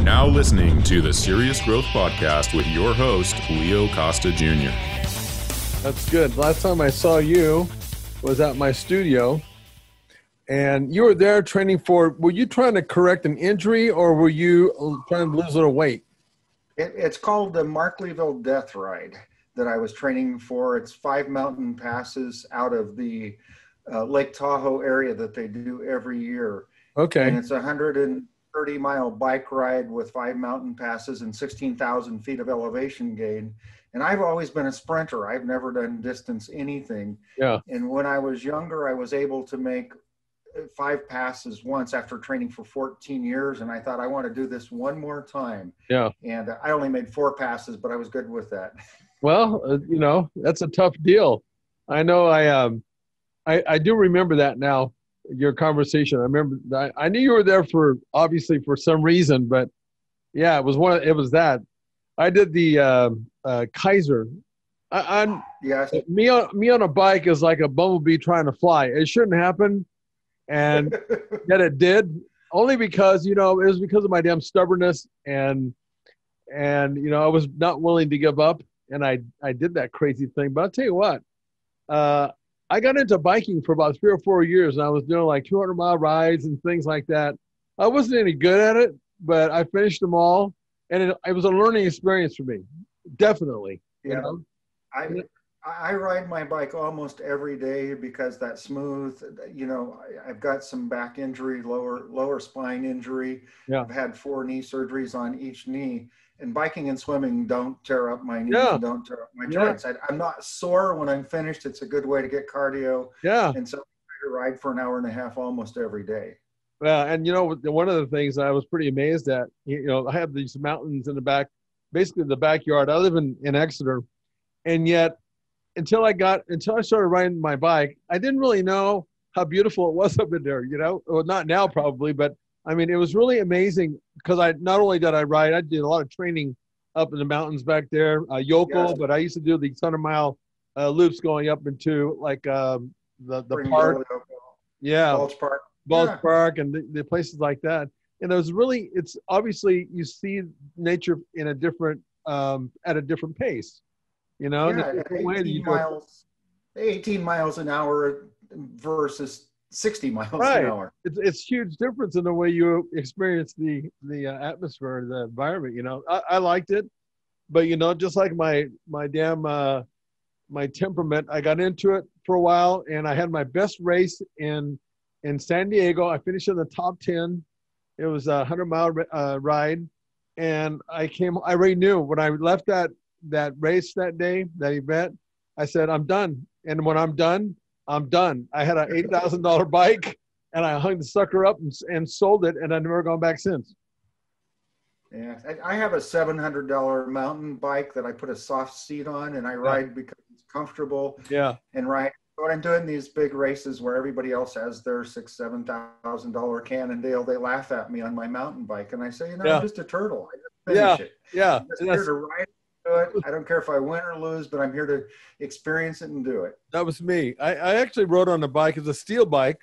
now listening to the Serious Growth Podcast with your host, Leo Costa Jr. That's good. Last time I saw you was at my studio, and you were there training for, were you trying to correct an injury or were you trying to lose a little weight? It's called the Markleyville Death Ride that I was training for. It's 5 mountain passes out of the Lake Tahoe area that they do every year. Okay. And it's a 130-mile bike ride with 5 mountain passes and 16,000 feet of elevation gain. And I've always been a sprinter. I've never done distance anything. Yeah. And when I was younger, I was able to make 5 passes once after training for 14 years. And I thought, I want to do this one more time. Yeah. And I only made 4 passes, but I was good with that. Well, that's a tough deal. I know I do remember that now, your conversation. I remember I knew you were there for some reason, but yeah, it was that. I did the Kaiser. Yes. Me on a bike is like a bumblebee trying to fly. It shouldn't happen. And yet it did, only because, it was because of my damn stubbornness and I was not willing to give up, and I did that crazy thing. But I'll tell you what, I got into biking for about 3 or 4 years, and I was doing like 200-mile rides and things like that. I wasn't any good at it, but I finished them all, and it was a learning experience for me, definitely. Yeah. I ride my bike almost every day because that's smooth. I've got some back injury, lower spine injury. Yeah. I've had 4 knee surgeries on each knee, and biking and swimming don't tear up my knees and don't tear up my joints. I'm not sore when I'm finished. It's a good way to get cardio. Yeah. And so I ride for an hour and a half almost every day. Well, and one of the things I was pretty amazed at, I have these mountains in the back, basically the backyard. I live in Exeter, and yet until I started riding my bike, I didn't really know how beautiful it was up in there, Well, not now probably, but I mean, it was really amazing because not only did I ride, I did a lot of training up in the mountains back there, yokel, Yes. but I used to do these 100-mile loops going up into like the park. Yeah. Balch Park and the places like that. And it's obviously you see nature in a different, at a different pace, in a different way. 18 miles an hour versus 60 miles right. an hour. It's huge difference in the way you experience the atmosphere, the environment. I liked it, but just like my damn my temperament, I got into it for a while, and I had my best race in San Diego. I finished in the top 10. It was a 100-mile ride, and I already knew when I left that race that day, that event, I said, I'm done. And when I'm done, I'm done. I had an $8,000 bike, and I hung the sucker up and sold it, and I've never gone back since. Yeah, I have a $700 mountain bike that I put a soft seat on, and I ride because it's comfortable. Yeah. And when I'm doing these big races where everybody else has their $6,000-$7,000 Cannondale, they laugh at me on my mountain bike, and I say, I'm just a turtle. I just finish it. Yeah. I'm just here to ride it. I don't care if I win or lose, but I'm here to experience it and do it. That was me. I actually rode on a bike. It's a steel bike,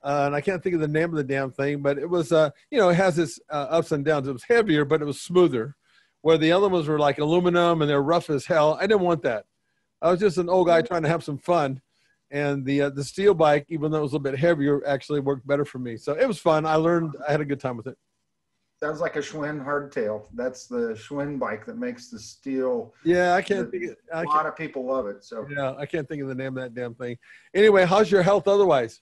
and I can't think of the name of the damn thing, but it was, it has its ups and downs. It was heavier, but it was smoother, where the other ones were like aluminum and they're rough as hell. I didn't want that. I was just an old guy trying to have some fun. And the steel bike, even though it was a little bit heavier, actually worked better for me. So it was fun. I had a good time with it. Sounds like a Schwinn hardtail. That's the Schwinn bike that makes the steel. Yeah, I can't think. A lot of people love it. So yeah, I can't think of the name of that damn thing. Anyway, how's your health otherwise?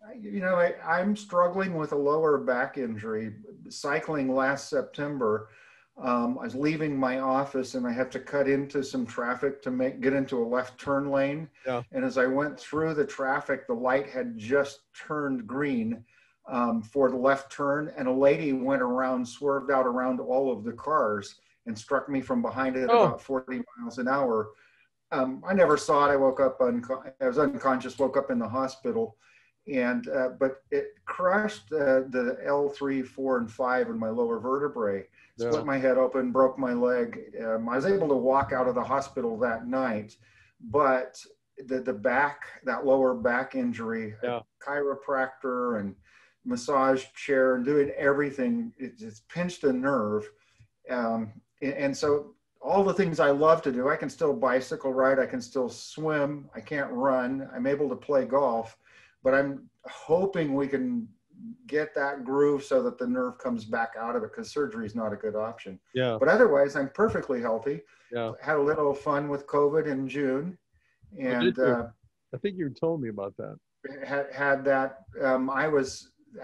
I'm struggling with a lower back injury. Cycling last September, I was leaving my office and I had to cut into some traffic to get into a left turn lane. Yeah. And as I went through the traffic, the light had just turned green for the left turn, and a lady swerved out around all of the cars and struck me from behind it about 40 miles an hour. I never saw it. I woke up, I was unconscious, woke up in the hospital, but it crushed the L3, 4, and 5 in my lower vertebrae, split my head open, broke my leg. I was able to walk out of the hospital that night, but the back, that lower back injury, chiropractor and massage chair and doing everything. It's pinched a nerve. And so all the things I love to do, I can still bicycle ride, I can still swim, I can't run, I'm able to play golf, but I'm hoping we can get that groove so that the nerve comes back out of it, because surgery is not a good option. Yeah. But otherwise, I'm perfectly healthy. Yeah. Had a little fun with COVID in June, and I think you told me about that. had that.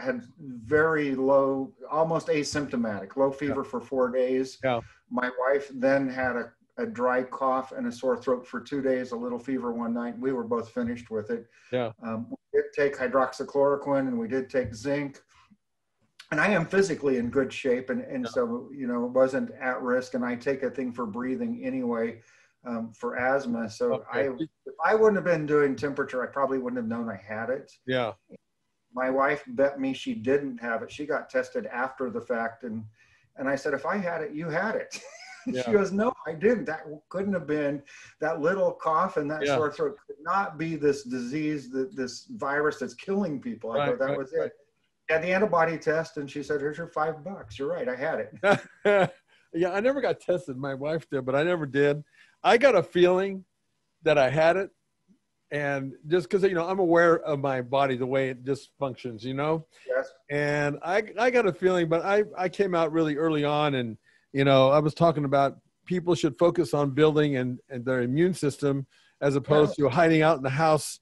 Had very low, almost asymptomatic, low fever for 4 days. Yeah. My wife then had a dry cough and a sore throat for 2 days, a little fever one night. We were both finished with it. Yeah. We did take hydroxychloroquine and we did take zinc. And I am physically in good shape, and so, you know, it wasn't at risk. And I take a thing for breathing anyway, for asthma. So if I wouldn't have been doing temperature, I probably wouldn't have known I had it. Yeah. My wife bet me she didn't have it. She got tested after the fact. And I said, if I had it, you had it. Yeah. She goes, no, I didn't. That couldn't have been, that little cough and that sore throat could not be this disease, this virus that's killing people. I go, that was it. Had the antibody test, and she said, here's your $5. You're right, I had it. Yeah, I never got tested. My wife did, but I never did. I got a feeling that I had it. And just because, you know, I'm aware of my body, the way it just functions, you know? Yes. And I got a feeling, but I came out really early on, and, you know, I was talking about people should focus on building and their immune system as opposed to hiding out in the house,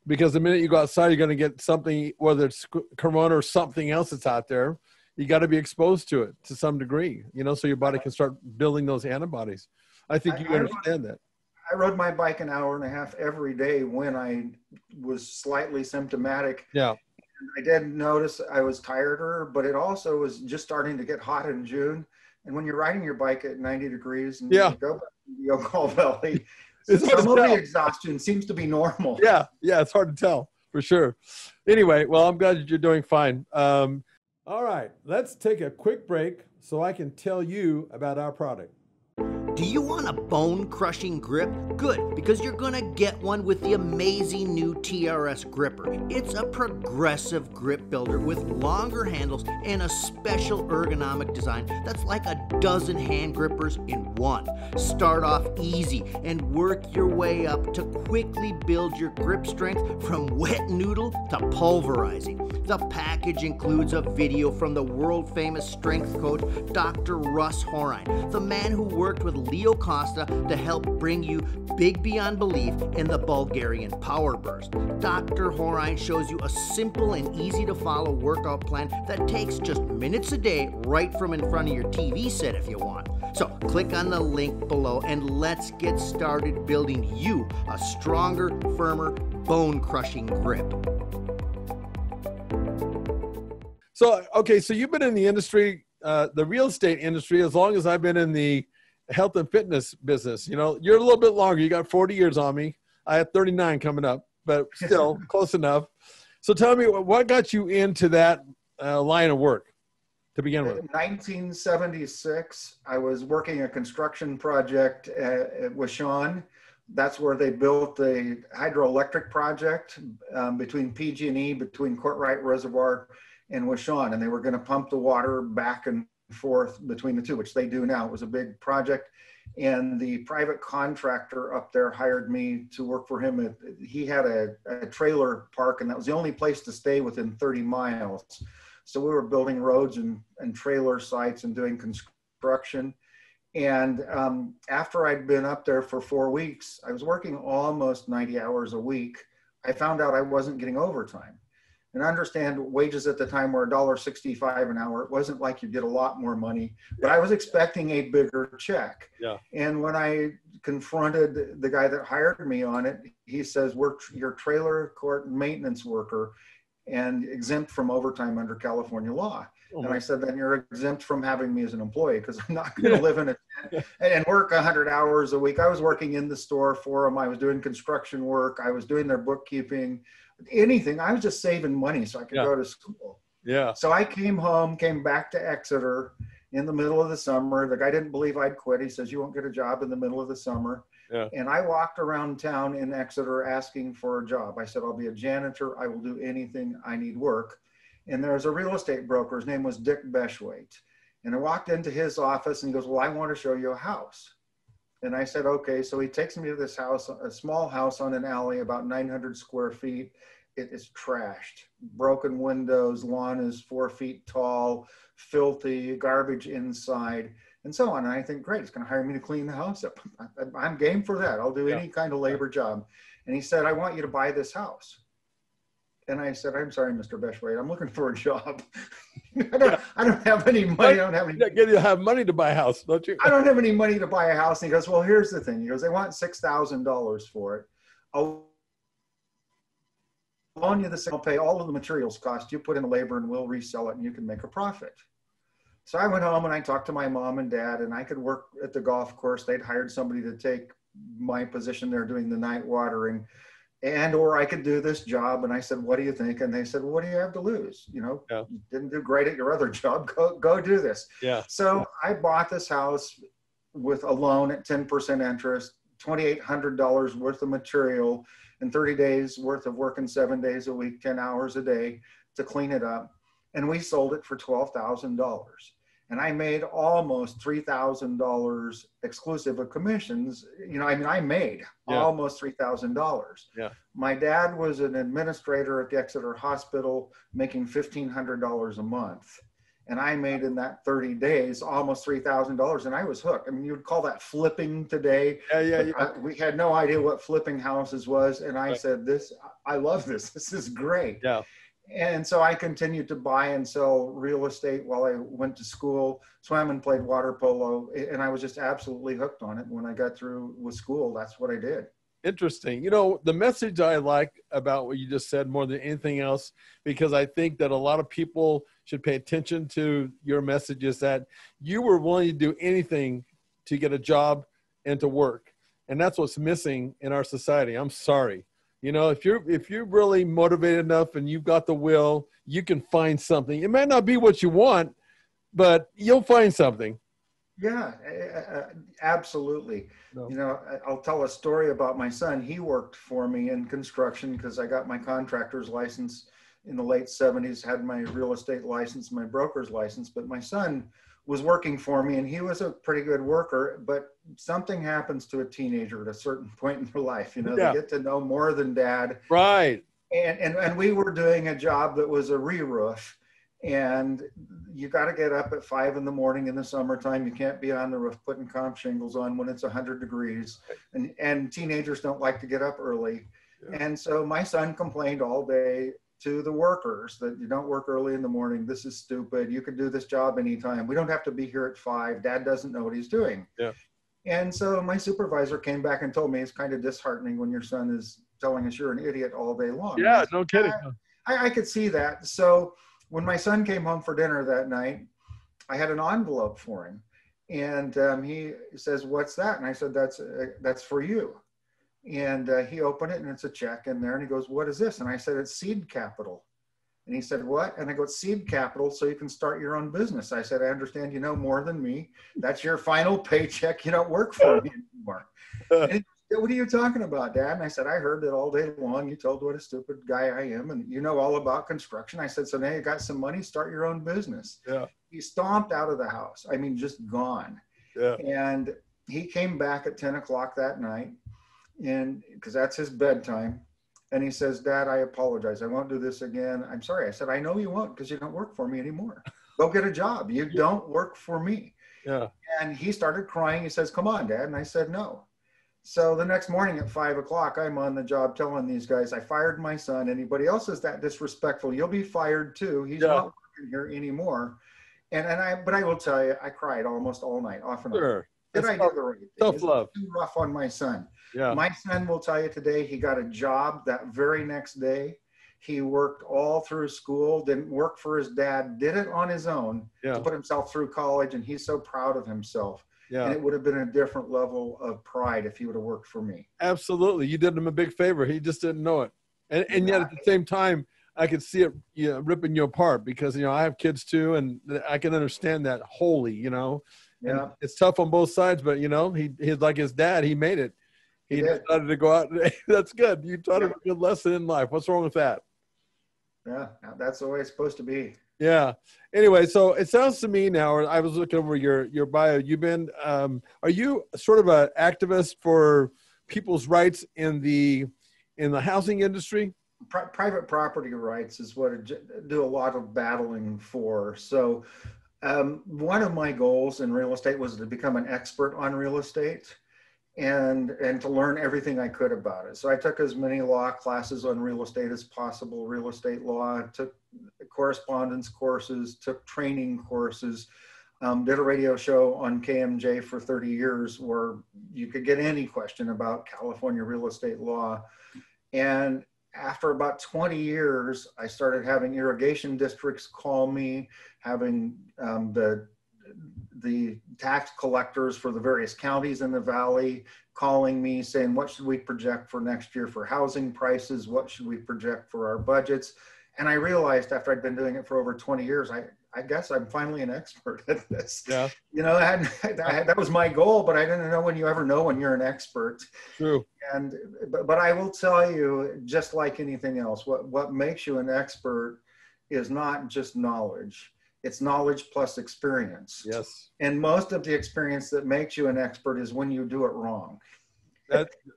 because the minute you go outside, you're going to get something, whether it's corona or something else that's out there. You got to be exposed to it to some degree, you know, so your body can start building those antibodies. I think you understand that. I rode my bike an hour and a half every day when I was slightly symptomatic. Yeah. I did notice I was tireder, but it also was just starting to get hot in June. And when you're riding your bike at 90 degrees and you go back to the Yocol Valley, some of the exhaustion seems to be normal. Yeah. Yeah. It's hard to tell for sure. Anyway, well, I'm glad that you're doing fine. All right, let's take a quick break so I can tell you about our product. Do you want a bone-crushing grip? Good, because you're gonna get one with the amazing new TRS gripper. It's a progressive grip builder with longer handles and a special ergonomic design that's like a dozen hand grippers in one. Start off easy and work your way up to quickly build your grip strength from wet noodle to pulverizing. The package includes a video from the world-famous strength coach, Dr. Russ Horine, the man who worked with Leo Costa to help bring you big beyond belief in the Bulgarian Power Burst. Dr. Horine shows you a simple and easy to follow workout plan that takes just minutes a day right from in front of your TV set if you want. So click on the link below and let's get started building you a stronger, firmer, bone-crushing grip. So, okay, so you've been in the industry, the real estate industry, as long as I've been in the health and fitness business. You know, you're a little bit longer. You got 40 years on me. I have 39 coming up, but still close enough. So tell me, what got you into that line of work to begin with? In 1976, I was working a construction project with Sean. That's where they built the hydroelectric project between PG&E, between Courtright Reservoir and Washon, and they were going to pump the water back and forth between the two, which they do now. It was a big project, and the private contractor up there hired me to work for him. He had a trailer park, and that was the only place to stay within 30 miles. So we were building roads and trailer sites and doing construction. And after I'd been up there for 4 weeks, I was working almost 90 hours a week. I found out I wasn't getting overtime. And I understand wages at the time were $1.65 an hour. It wasn't like you get a lot more money, but I was expecting a bigger check. Yeah. And when I confronted the guy that hired me on it, he says, "We're your trailer court maintenance worker and exempt from overtime under California law." And I said, "Then you're exempt from having me as an employee, because I'm not going to live in a tent and work 100 hours a week." I was working in the store for them. I was doing construction work. I was doing their bookkeeping, anything. I was just saving money so I could go to school. Yeah. So I came home, came back to Exeter in the middle of the summer. The guy didn't believe I'd quit. He says, "You won't get a job in the middle of the summer." Yeah. And I walked around town in Exeter asking for a job. I said, "I'll be a janitor. I will do anything. I need work." And there was a real estate broker. His name was Dick Beshwaite. And I walked into his office and he goes, well, I want to show you a house. And I said, okay. So he takes me to this house, a small house on an alley, about 900 square feet. It is trashed, broken windows, lawn is 4 feet tall, filthy, garbage inside, and so on. And I think, great, he's going to hire me to clean the house up. I'm game for that. I'll do any kind of labor job. And he said, I want you to buy this house. And I said, I'm sorry, Mr. Beshwaite, I'm looking for a job. I don't have any money. I don't have any. You have money to buy a house, don't you? I don't have any money to buy a house. And he goes, well, here's the thing. He goes, they want $6,000 for it. I'll loan you this. I'll pay all of the materials cost. You put in the labor and we'll resell it and you can make a profit. So I went home and I talked to my mom and dad, and I could work at the golf course. They'd hired somebody to take my position there doing the night watering. Or I could do this job. And I said, what do you think? And they said, well, what do you have to lose? You didn't do great at your other job. Go do this. Yeah. So I bought this house with a loan at 10% interest, $2,800 worth of material, and 30 days worth of working 7 days a week, 10 hours a day to clean it up. And we sold it for $12,000. And I made almost $3,000 exclusive of commissions. I made almost $3,000. Yeah. My dad was an administrator at the Exeter Hospital, making $1,500 a month. And I made in that 30 days almost $3,000, and I was hooked. I mean, you would call that flipping today. Yeah. We had no idea what flipping houses was. And I said, I love this. This is great. Yeah. And so I continued to buy and sell real estate while I went to school, swam and played water polo. And I was just absolutely hooked on it. When I got through with school, that's what I did. Interesting. The message I like about what you just said more than anything else, because I think that a lot of people should pay attention to your message, is that you were willing to do anything to get a job and to work. And that's what's missing in our society. I'm sorry. If you're really motivated enough and you've got the will, you can find something. It might not be what you want, but you'll find something. Yeah, absolutely. No. I'll tell a story about my son. He worked for me in construction because I got my contractor's license in the late 70s, had my real estate license, my broker's license, but my son was working for me and he was a pretty good worker, but something happens to a teenager at a certain point in their life. They get to know more than dad. Right. And we were doing a job that was a re-roof, and you got to get up at 5 in the morning in the summertime. You can't be on the roof putting comp shingles on when it's 100 degrees, and teenagers don't like to get up early. Yeah. And so my son complained all day to the workers that you don't work early in the morning. This is stupid. You can do this job anytime. We don't have to be here at 5. Dad doesn't know what he's doing. Yeah. And so my supervisor came back and told me, it's kind of disheartening when your son is telling us you're an idiot all day long. Yeah, no kidding. I could see that. So when my son came home for dinner that night, I had an envelope for him. And he says, what's that? And I said, that's for you. And he opened it and it's a check in there. And he goes, what is this? And I said, it's seed capital. And he said, what? And I go, it's seed capital so you can start your own business. I said, I understand you know more than me. That's your final paycheck. You don't work for me anymore. And he said, what are you talking about, Dad? And I said, I heard that all day long. You told what a stupid guy I am. And you know all about construction. I said, so now you got some money, start your own business. Yeah. He stomped out of the house. I mean, just gone. Yeah. And he came back at 10 o'clock that night. And because that's his bedtime. And he says, Dad, I apologize. I won't do this again. I'm sorry. I said, I know you won't because you don't work for me anymore. Go get a job. You don't work for me. Yeah. And he started crying. He says, come on, Dad. And I said, no. So the next morning at 5 o'clock, I'm on the job telling these guys, I fired my son. Anybody else is that disrespectful, you'll be fired too. He's not working here anymore. But I will tell you, I cried almost all night, off and on. Sure. Did I do the right thing? Tough love. Too rough on my son. Yeah. My son will tell you today, he got a job that very next day. He worked all through school, didn't work for his dad, did it on his own to put himself through college. And he's so proud of himself. Yeah. And it would have been a different level of pride if he would have worked for me. Absolutely. You did him a big favor. He just didn't know it. And yet at the same time, I could see it ripping you apart because, I have kids too. And I can understand that wholly, And it's tough on both sides, but, he's like his dad. He made it. He decided to go out. That's good. You taught him a good lesson in life. What's wrong with that? Yeah, that's the way it's supposed to be. Yeah. Anyway, so it sounds to me now, I was looking over your bio. You've been, are you sort of an activist for people's rights in the housing industry? Private property rights is what I do a lot of battling for. So one of my goals in real estate was to become an expert on real estate and to learn everything I could about it. So I took as many law classes on real estate as possible, real estate law, took correspondence courses, took training courses, did a radio show on KMJ for 30 years where you could get any question about California real estate law. And after about 20 years, I started having irrigation districts call me, having the tax collectors for the various counties in the valley calling me saying, what should we project for next year for housing prices? What should we project for our budgets? And I realized after I'd been doing it for over 20 years, I guess I'm finally an expert at this. Yeah. You know, that was my goal, but I didn't know when you ever know when you're an expert. True. But I will tell you, just like anything else, what makes you an expert is not just knowledge. It's knowledge plus experience. Yes. And most of the experience that makes you an expert is when you do it wrong.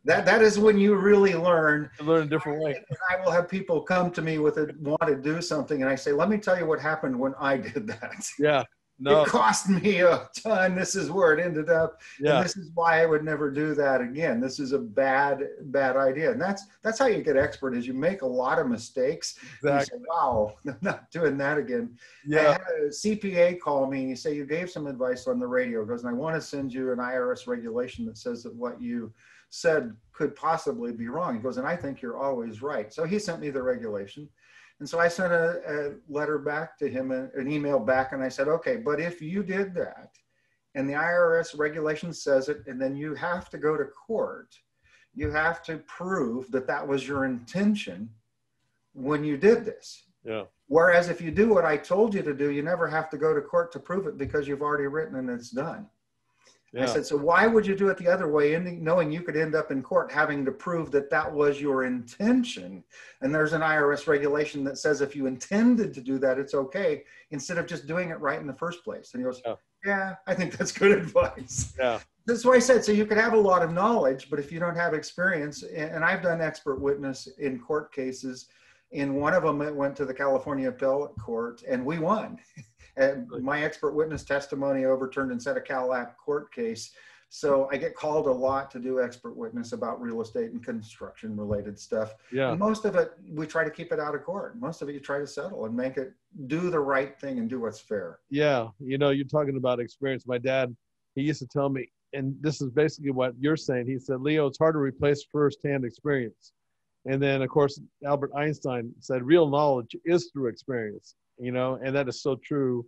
That is when you really learn. Learn a different way. I will have people come to me with want to do something, and I say, let me tell you what happened when I did that. Yeah. No. It cost me a ton. This is where it ended up. Yeah. And this is why I would never do that again. This is a bad idea. And that's how you get expert is you make a lot of mistakes. Exactly. You say, wow, I'm not doing that again. Yeah. I had a CPA call me and he said, you gave some advice on the radio. He goes, and I want to send you an IRS regulation that says that what you said could possibly be wrong. He goes, and I think you're always right. So he sent me the regulation. And so I sent a letter back to him, an email back, and I said, okay, but if you did that and the IRS regulation says it, and then you have to go to court, you have to prove that that was your intention when you did this. Yeah. Whereas if you do what I told you to do, you never have to go to court to prove it because you've already written and it's done. Yeah. I said, so why would you do it the other way, knowing you could end up in court having to prove that that was your intention? And there's an IRS regulation that says if you intended to do that, it's okay, instead of just doing it right in the first place. And he goes, yeah, I think that's good advice. Yeah. That's why I said, so you could have a lot of knowledge, but if you don't have experience, and I've done expert witness in court cases. In one of them, it went to the California Appellate Court, and we won. And my expert witness testimony overturned and set a CalApp court case. So I get called a lot to do expert witness about real estate and construction related stuff. Yeah. And most of it, we try to keep it out of court. Most of it, you try to settle and make it do the right thing and do what's fair. Yeah. You know, you're talking about experience. My dad, he used to tell me, and this is basically what you're saying. He said, Leo, it's hard to replace firsthand experience. And then, of course, Albert Einstein said, real knowledge is through experience, you know, and that is so true.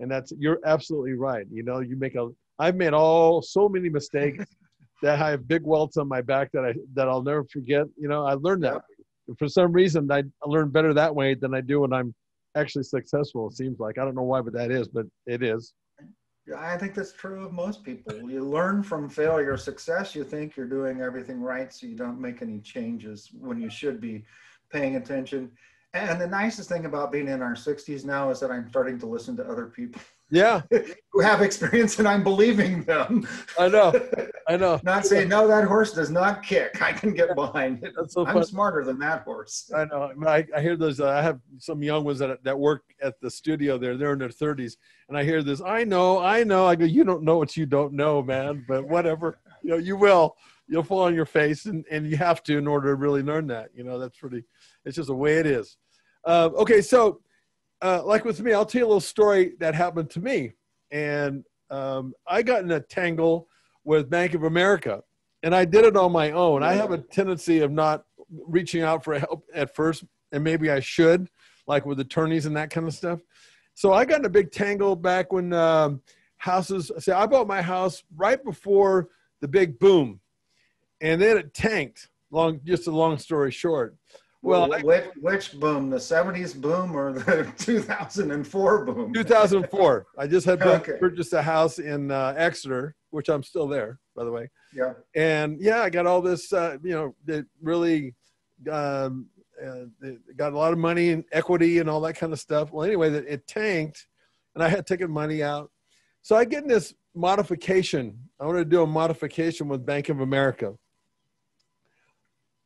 And you're absolutely right. You know, I've made so many mistakes that I have big welts on my back that I'll never forget. You know, I learned that. For some reason, I learn better that way than I do when I'm actually successful. It seems like, I don't know why, but that is, but it is. I think that's true of most people. You learn from failure. Success, you think you're doing everything right, so you don't make any changes when you should be paying attention. And the nicest thing about being in our 60s now is that I'm starting to listen to other people. Yeah. Who have experience, and I'm believing them. I know. Not saying, no, that horse does not kick. I can get behind it. That's so I'm fun. smarter than that horse. I know. I hear those. I have some young ones that work at the studio there. They're in their 30s. And I hear this, I know. I go, you don't know what you don't know, man. But whatever. You know, you will. You'll fall on your face, and you have to in order to really learn that. You know, it's just the way it is. Okay, so like with me, I'll tell you a little story that happened to me. And I got in a tangle with Bank of America, and I did it on my own. I have a tendency of not reaching out for help at first, and maybe I should, like with attorneys and that kind of stuff. So I got in a big tangle back when I bought my house right before the big boom, and then it tanked. Just a long story short. Well, which boom? The 70s boom or the 2004 boom? 2004. I just had purchased a house in Exeter, which I'm still there, by the way. Yeah. And yeah, I got all this, that really they got a lot of money and equity and all that kind of stuff. Well, anyway, it tanked, and I had taken money out. So I get in this modification. I want to do a modification with Bank of America.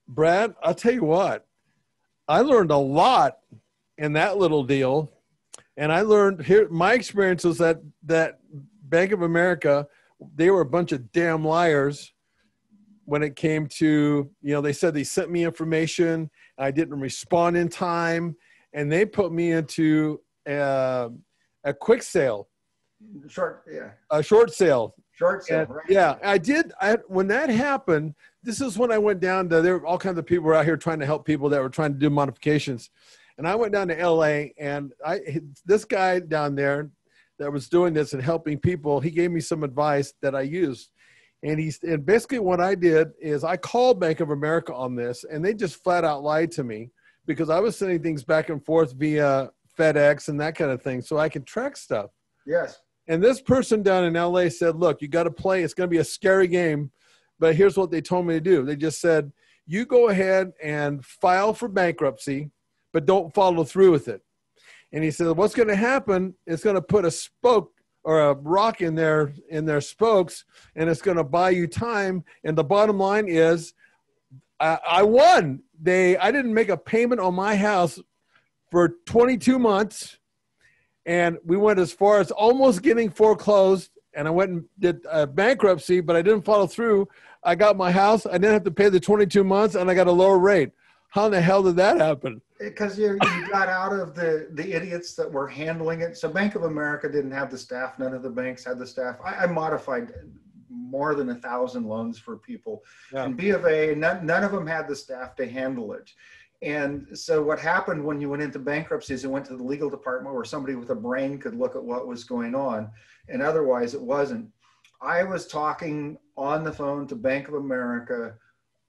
Brad, I'll tell you what, I learned a lot in that little deal. And I learned here, my experience was that Bank of America, they were a bunch of damn liars when it came to, they said they sent me information. I didn't respond in time. And they put me into a quick sale. A short sale. Short sale, right. Yeah, I did. When that happened, this is when I went down to, there were all kinds of people were out here trying to help people that were trying to do modifications. And I went down to LA, and this guy down there that was doing this and helping people, he gave me some advice that I used. And basically what I did is I called Bank of America on this, and they just flat out lied to me because I was sending things back and forth via FedEx and that kind of thing so I could track stuff. Yes. And this person down in LA said, look, you got to play. It's going to be a scary game. But here's what they told me to do. They just said, you go ahead and file for bankruptcy, but don't follow through with it. And he said, what's going to happen is going to put a spoke or a rock in their spokes, and it's going to buy you time. And the bottom line is I won. I didn't make a payment on my house for 22 months. And we went as far as almost getting foreclosed, and I went and did bankruptcy, but I didn't follow through. I got my house. I didn't have to pay the 22 months, and I got a lower rate. How in the hell did that happen? Because you got out of the idiots that were handling it. So Bank of America didn't have the staff. None of the banks had the staff. I modified more than 1,000 loans for people. Yeah. And B of A, none of them had the staff to handle it. And so what happened when you went into bankruptcy is you went to the legal department where somebody with a brain could look at what was going on, and otherwise it wasn't. I was talking on the phone to Bank of America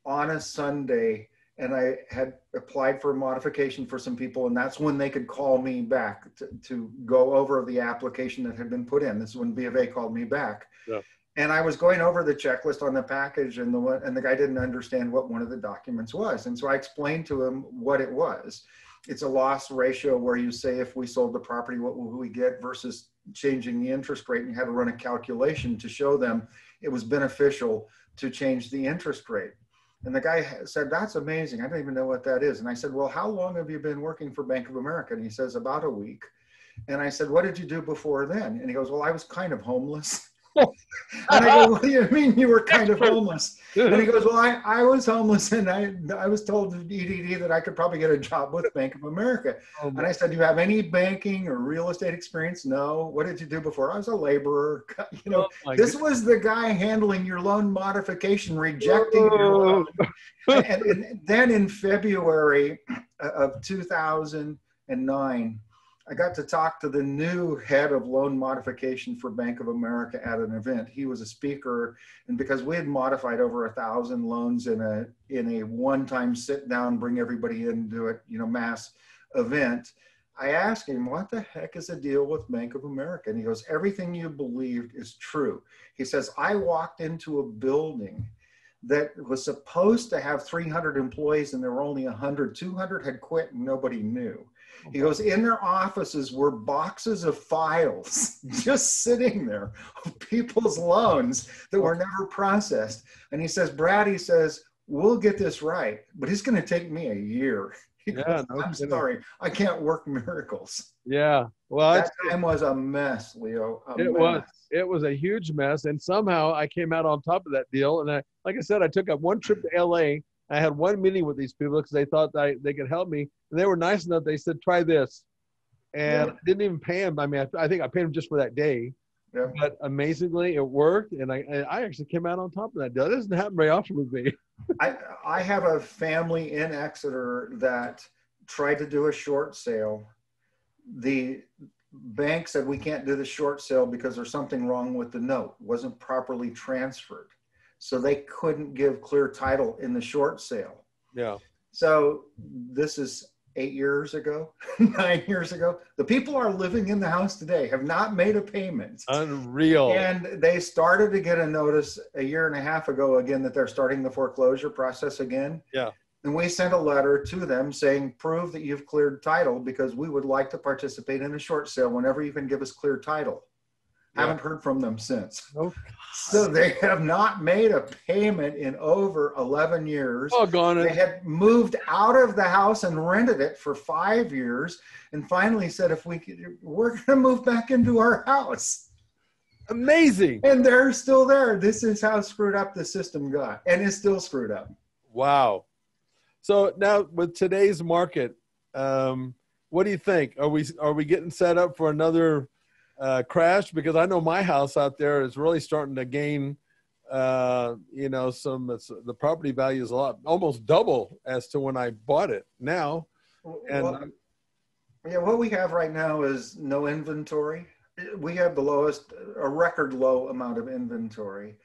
on a Sunday, and I had applied for a modification for some people, and that's when they could call me back to go over the application that had been put in. This is when B of A called me back. Yeah. And I was going over the checklist on the package, and the guy didn't understand what one of the documents was. And so I explained to him what it was. It's a loss ratio where you say, if we sold the property, what will we get versus changing the interest rate. And you had to run a calculation to show them it was beneficial to change the interest rate. And the guy said, that's amazing. I don't even know what that is. And I said, well, how long have you been working for Bank of America? And he says, about a week. And I said, what did you do before then? And he goes, well, I was kind of homeless. And I go, what do you mean you were kind of homeless? And he goes, well, I was homeless, and I was told EDD that I could probably get a job with Bank of America. And I said, do you have any banking or real estate experience? No. What did you do before? I was a laborer. This was the guy handling your loan modification, rejecting your loan. And then in February of 2009, I got to talk to the new head of loan modification for Bank of America at an event. He was a speaker, and because we had modified over 1,000 loans in a one-time sit down, bring everybody in, do it, mass event, I asked him, what the heck is the deal with Bank of America? And he goes, everything you believed is true. He says, I walked into a building that was supposed to have 300 employees, and there were only 100. 200 had quit, and nobody knew. He goes, in their offices were boxes of files just sitting there of people's loans that were never processed. And he says, Brad, he says, we'll get this right, but it's going to take me a year. He goes, I'm sorry, I can't work miracles. Yeah. Well, that time was a mess, Leo. It was a huge mess. And somehow I came out on top of that deal. And like I said, I took up one trip to LA. I had one meeting with these people because they thought they could help me. And they were nice enough. They said, try this. And I didn't even pay them. I mean, I think I paid them just for that day. Yeah. But amazingly, it worked. And I actually came out on top of that deal. It doesn't happen very often with me. I have a family in Exeter that tried to do a short sale. The bank said, we can't do the short sale because there's something wrong with the note. It wasn't properly transferred. So they couldn't give clear title in the short sale. Yeah. So this is 8 years ago, 9 years ago. The people are living in the house today, have not made a payment. Unreal. And they started to get a notice a year and a half ago again that they're starting the foreclosure process again. Yeah. And we sent a letter to them saying, prove that you've cleared title because we would like to participate in a short sale whenever you can give us clear title. Yeah. Haven't heard from them since. Oh, so they have not made a payment in over 11 years. They had moved out of the house and rented it for 5 years and finally said, we're going to move back into our house. Amazing. And they're still there. This is how screwed up the system got, and it's still screwed up. Wow. So now with today's market, what do you think? Are we getting set up for another crash? Because I know my house out there is really starting to gain, the property value is almost double as to when I bought it now. And what we have right now is no inventory. We have a record low amount of inventory.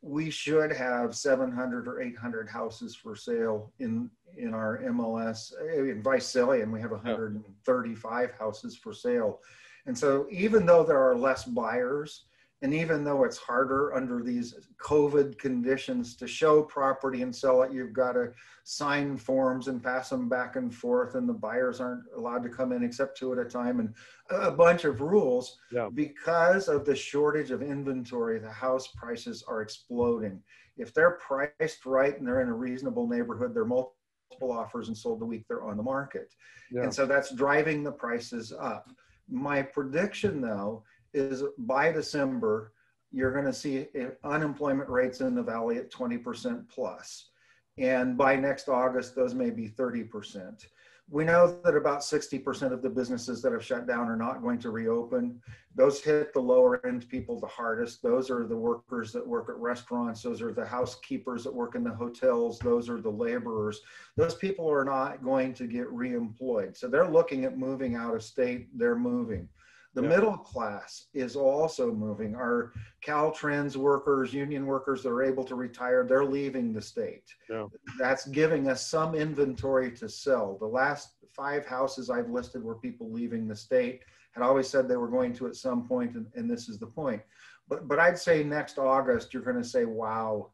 We should have 700 or 800 houses for sale in our MLS. In Visalia, and we have 135 houses for sale. And so even though there are less buyers, and even though it's harder under these COVID conditions to show property and sell it, you've got to sign forms and pass them back and forth, and the buyers aren't allowed to come in except 2 at a time, and a bunch of rules. Yeah. Because of the shortage of inventory, the house prices are exploding. If they're priced right and they're in a reasonable neighborhood, they're multiple offers and sold the week they're on the market. Yeah. And so that's driving the prices up. My prediction, though, is by December, you're going to see unemployment rates in the Valley at 20% plus. And by next August, those may be 30%. We know that about 60% of the businesses that have shut down are not going to reopen. Those hit the lower end people the hardest. Those are the workers that work at restaurants. Those are the housekeepers that work in the hotels. Those are the laborers. Those people are not going to get reemployed. So they're looking at moving out of state. They're moving. The middle class is also moving. Our Caltrans workers, union workers that are able to retire, they're leaving the state. Yeah. That's giving us some inventory to sell. The last 5 houses I've listed were people leaving the state. Had always said they were going to at some point, and this is the point. But I'd say next August, you're going to say, wow,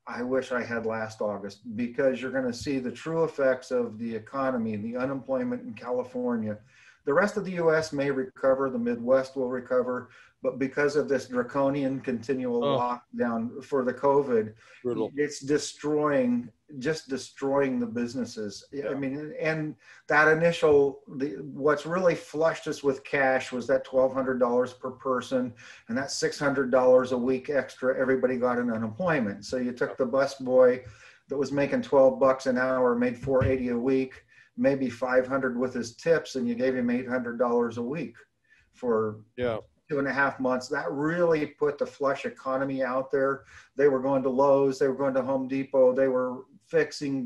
I wish I had last August, because you're going to see the true effects of the economy, the unemployment in California. The rest of the U.S. may recover, the Midwest will recover, but because of this draconian continual lockdown for the COVID, it's destroying the businesses. Yeah. I mean, and that what's really flushed us with cash was that $1,200 per person, and that $600 a week extra everybody got in unemployment. So you took the busboy that was making $12 an hour, made $480 a week, maybe $500 with his tips, and you gave him $800 a week for 2.5 months. That really put the flush economy out there. They were going to Lowe's, they were going to Home Depot, they were fixing,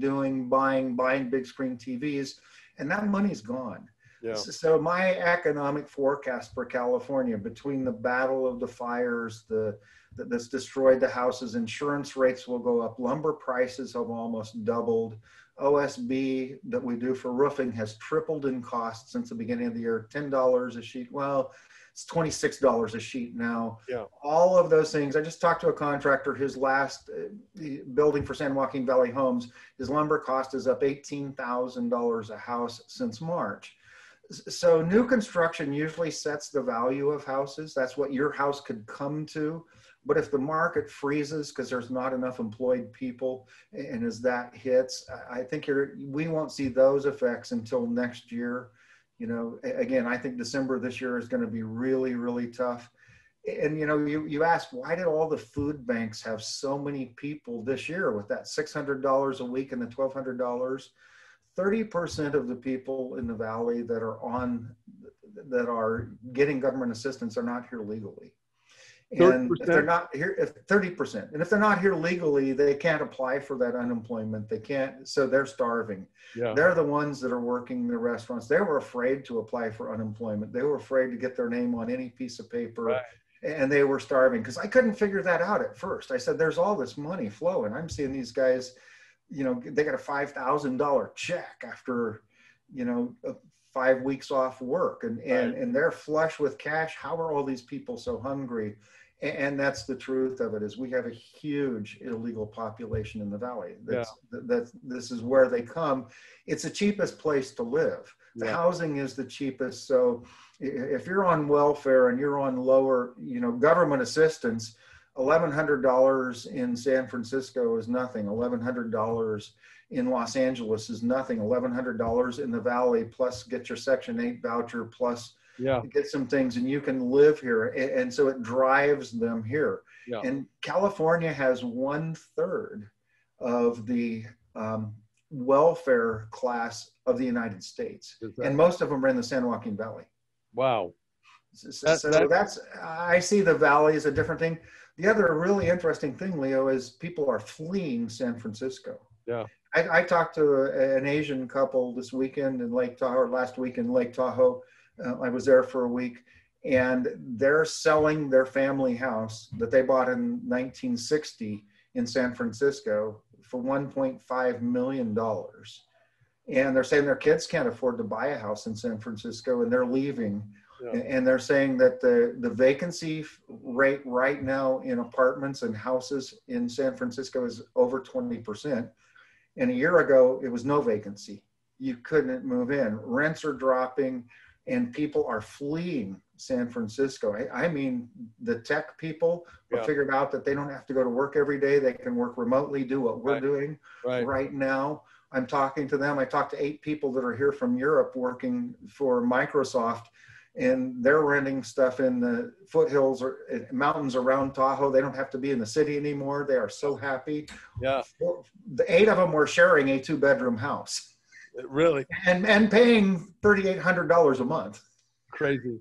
buying big screen TVs, and that money's gone. Yeah. So my economic forecast for California, between the battle of the fires, that's destroyed the houses, insurance rates will go up, lumber prices have almost doubled. OSB that we do for roofing has tripled in cost since the beginning of the year, $10 a sheet. Well, it's $26 a sheet now. Yeah. All of those things. I just talked to a contractor, his last building for San Joaquin Valley Homes, his lumber cost is up $18,000 a house since March. So new construction usually sets the value of houses. That's what your house could come to. But if the market freezes because there's not enough employed people, and as that hits, I think we won't see those effects until next year. You know, again, I think December this year is going to be really, really tough. And, you know, you ask, why did all the food banks have so many people this year with that $600 a week and the $1,200? 30% of the people in the Valley that are getting government assistance are not here legally. And 30%? If they're not here, 30%, and if they're not here legally, they can't apply for that unemployment. They can't, so they're starving. Yeah. They're the ones that are working the restaurants. They were afraid to apply for unemployment. They were afraid to get their name on any piece of paper, right. And they were starving because I couldn't figure that out at first. I said, there's all this money flowing. I'm seeing these guys, you know, they got a $5,000 check after, you know, 5 weeks off work, and they're flush with cash. How are all these people so hungry? And that's the truth of it, is we have a huge illegal population in the valley. This is where they come. It's the cheapest place to live. The housing is the cheapest. So if you're on welfare and you're on lower, government assistance, $1,100 in San Francisco is nothing. $1,100 in Los Angeles is nothing. $1,100 in the valley, plus get your Section 8 voucher, plus get some things, and you can live here. And so it drives them here. And California has 1/3 of the welfare class of the United States. And most of them are in the San Joaquin Valley. Wow. That's, I see the valley as a different thing. The other really interesting thing, Leo, is people are fleeing San Francisco. Yeah. I talked to an Asian couple this weekend in Lake Tahoe, or last week in Lake Tahoe. I was there for a week, and they're selling their family house that they bought in 1960 in San Francisco for $1.5 million. And they're saying their kids can't afford to buy a house in San Francisco, and they're leaving. And they're saying that the vacancy rate right now in apartments and houses in San Francisco is over 20%. And a year ago, it was no vacancy. You couldn't move in. Rents are dropping, and people are fleeing San Francisco. I mean, the tech people have figured out that they don't have to go to work every day. They can work remotely, do what we're doing right now. I'm talking to them. I talked to 8 people that are here from Europe working for Microsoft, and they're renting stuff in the foothills or mountains around Tahoe. They don't have to be in the city anymore. They are so happy. Yeah. The 8 of them were sharing a 2-bedroom house. Really? And paying $3,800 a month. Crazy.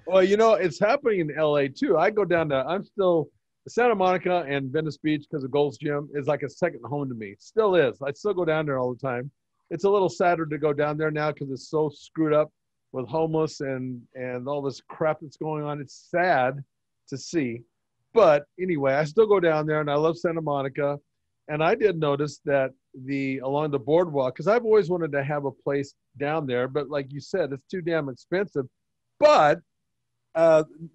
Well, it's happening in LA too. I go down to, I'm still, Santa Monica and Venice Beach, because of Gold's Gym, is like a second home to me. It still is. I still go down there all the time. It's a little sadder to go down there now because it's so screwed up with homeless and all this crap that's going on. It's sad to see. But anyway, I still go down there, and I love Santa Monica. And I did notice that along the boardwalk, because I've always wanted to have a place down there, but like you said, it's too damn expensive. But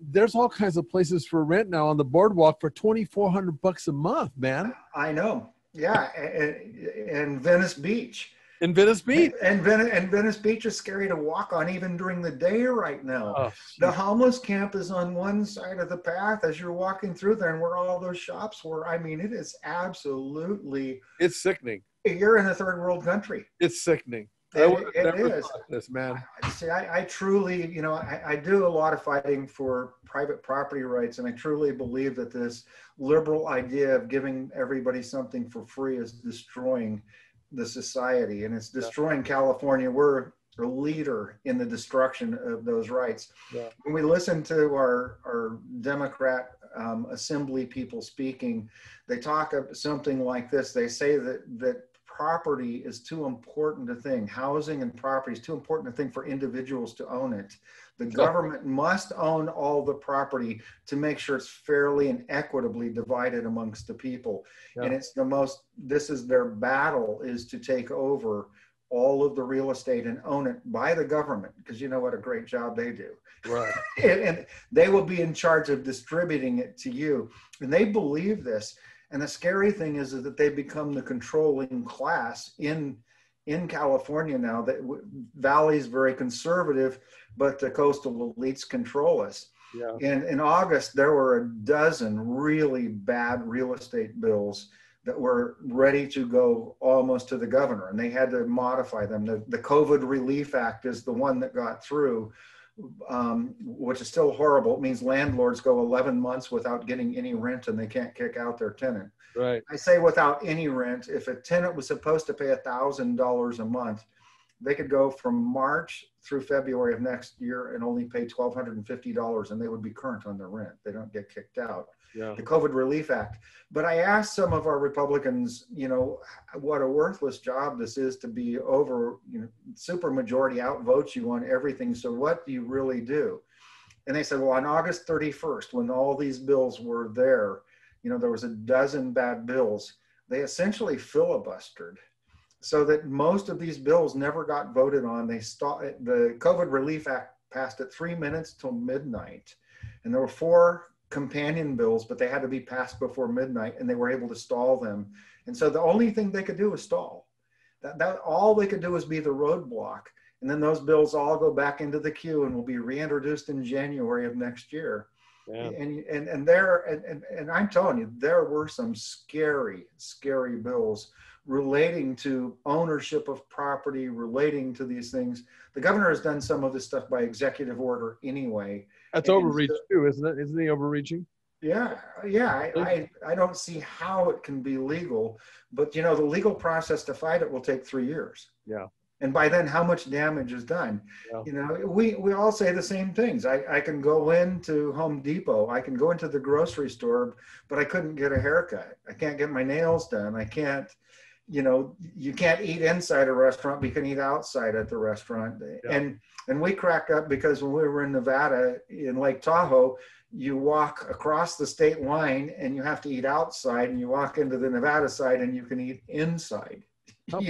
there's all kinds of places for rent now on the boardwalk for $2,400 a month, man. I know. Yeah. And Venice Beach. In Venice Beach. And Venice Beach is scary to walk on even during the day right now. Oh, the homeless camp is on one side of the path as you're walking through there, and where all those shops were. I mean, it is absolutely. It's sickening. You're in a third world country. It's sickening. It is. This, man. See, I truly, I do a lot of fighting for private property rights, and I truly believe that this liberal idea of giving everybody something for free is destroying the society, and it's destroying California. We're a leader in the destruction of those rights. When we listen to our Democrat assembly people speaking, they talk of something like this. They say that property is too important a thing. Housing and property is too important a thing for individuals to own it. The government must own all the property to make sure it's fairly and equitably divided amongst the people. And it's this is their battle, is to take over all of the real estate and own it by the government, because you know what a great job they do. Right. And they will be in charge of distributing it to you. And they believe this. And the scary thing is that they become the controlling class in California now. That Valley's very conservative, but the coastal elites control us. Yeah. And in August, there were a dozen really bad real estate bills that were ready to go almost to the governor, and they had to modify them. The COVID Relief Act is the one that got through, which is still horrible. It means landlords go 11 months without getting any rent, and they can't kick out their tenant. Right. I say without any rent. If a tenant was supposed to pay $1,000 a month, they could go from March through February of next year and only pay $1,250, and they would be current on their rent. They don't get kicked out. Yeah. The COVID Relief Act. But I asked some of our Republicans, what a worthless job this is to be over, super majority outvotes you on everything. So what do you really do? And they said, well, on August 31st, when all these bills were there, there was a dozen bad bills. They essentially filibustered, so that most of these bills never got voted on. The COVID Relief Act passed at 3 minutes till midnight. And there were 4 companion bills, but they had to be passed before midnight, and they were able to stall them. And so the only thing they could do was stall. That all they could do was be the roadblock. And then those bills all go back into the queue and will be reintroduced in January of next year. Yeah. And I'm telling you, there were some scary bills relating to ownership of property, relating to these things. The governor has done some of this stuff by executive order anyway. That's overreach too, isn't it? Isn't he overreaching? Yeah. I don't see how it can be legal, but the legal process to fight it will take 3 years. Yeah. And by then, how much damage is done? Yeah. We all say the same things. I can go into Home Depot, I can go into the grocery store, but I couldn't get a haircut. I can't get my nails done. I can't, you can't eat inside a restaurant, but you can eat outside at the restaurant. Yeah. And we crack up because when we were in Nevada, in Lake Tahoe, you walk across the state line and you have to eat outside, and you walk into the Nevada side and you can eat inside. How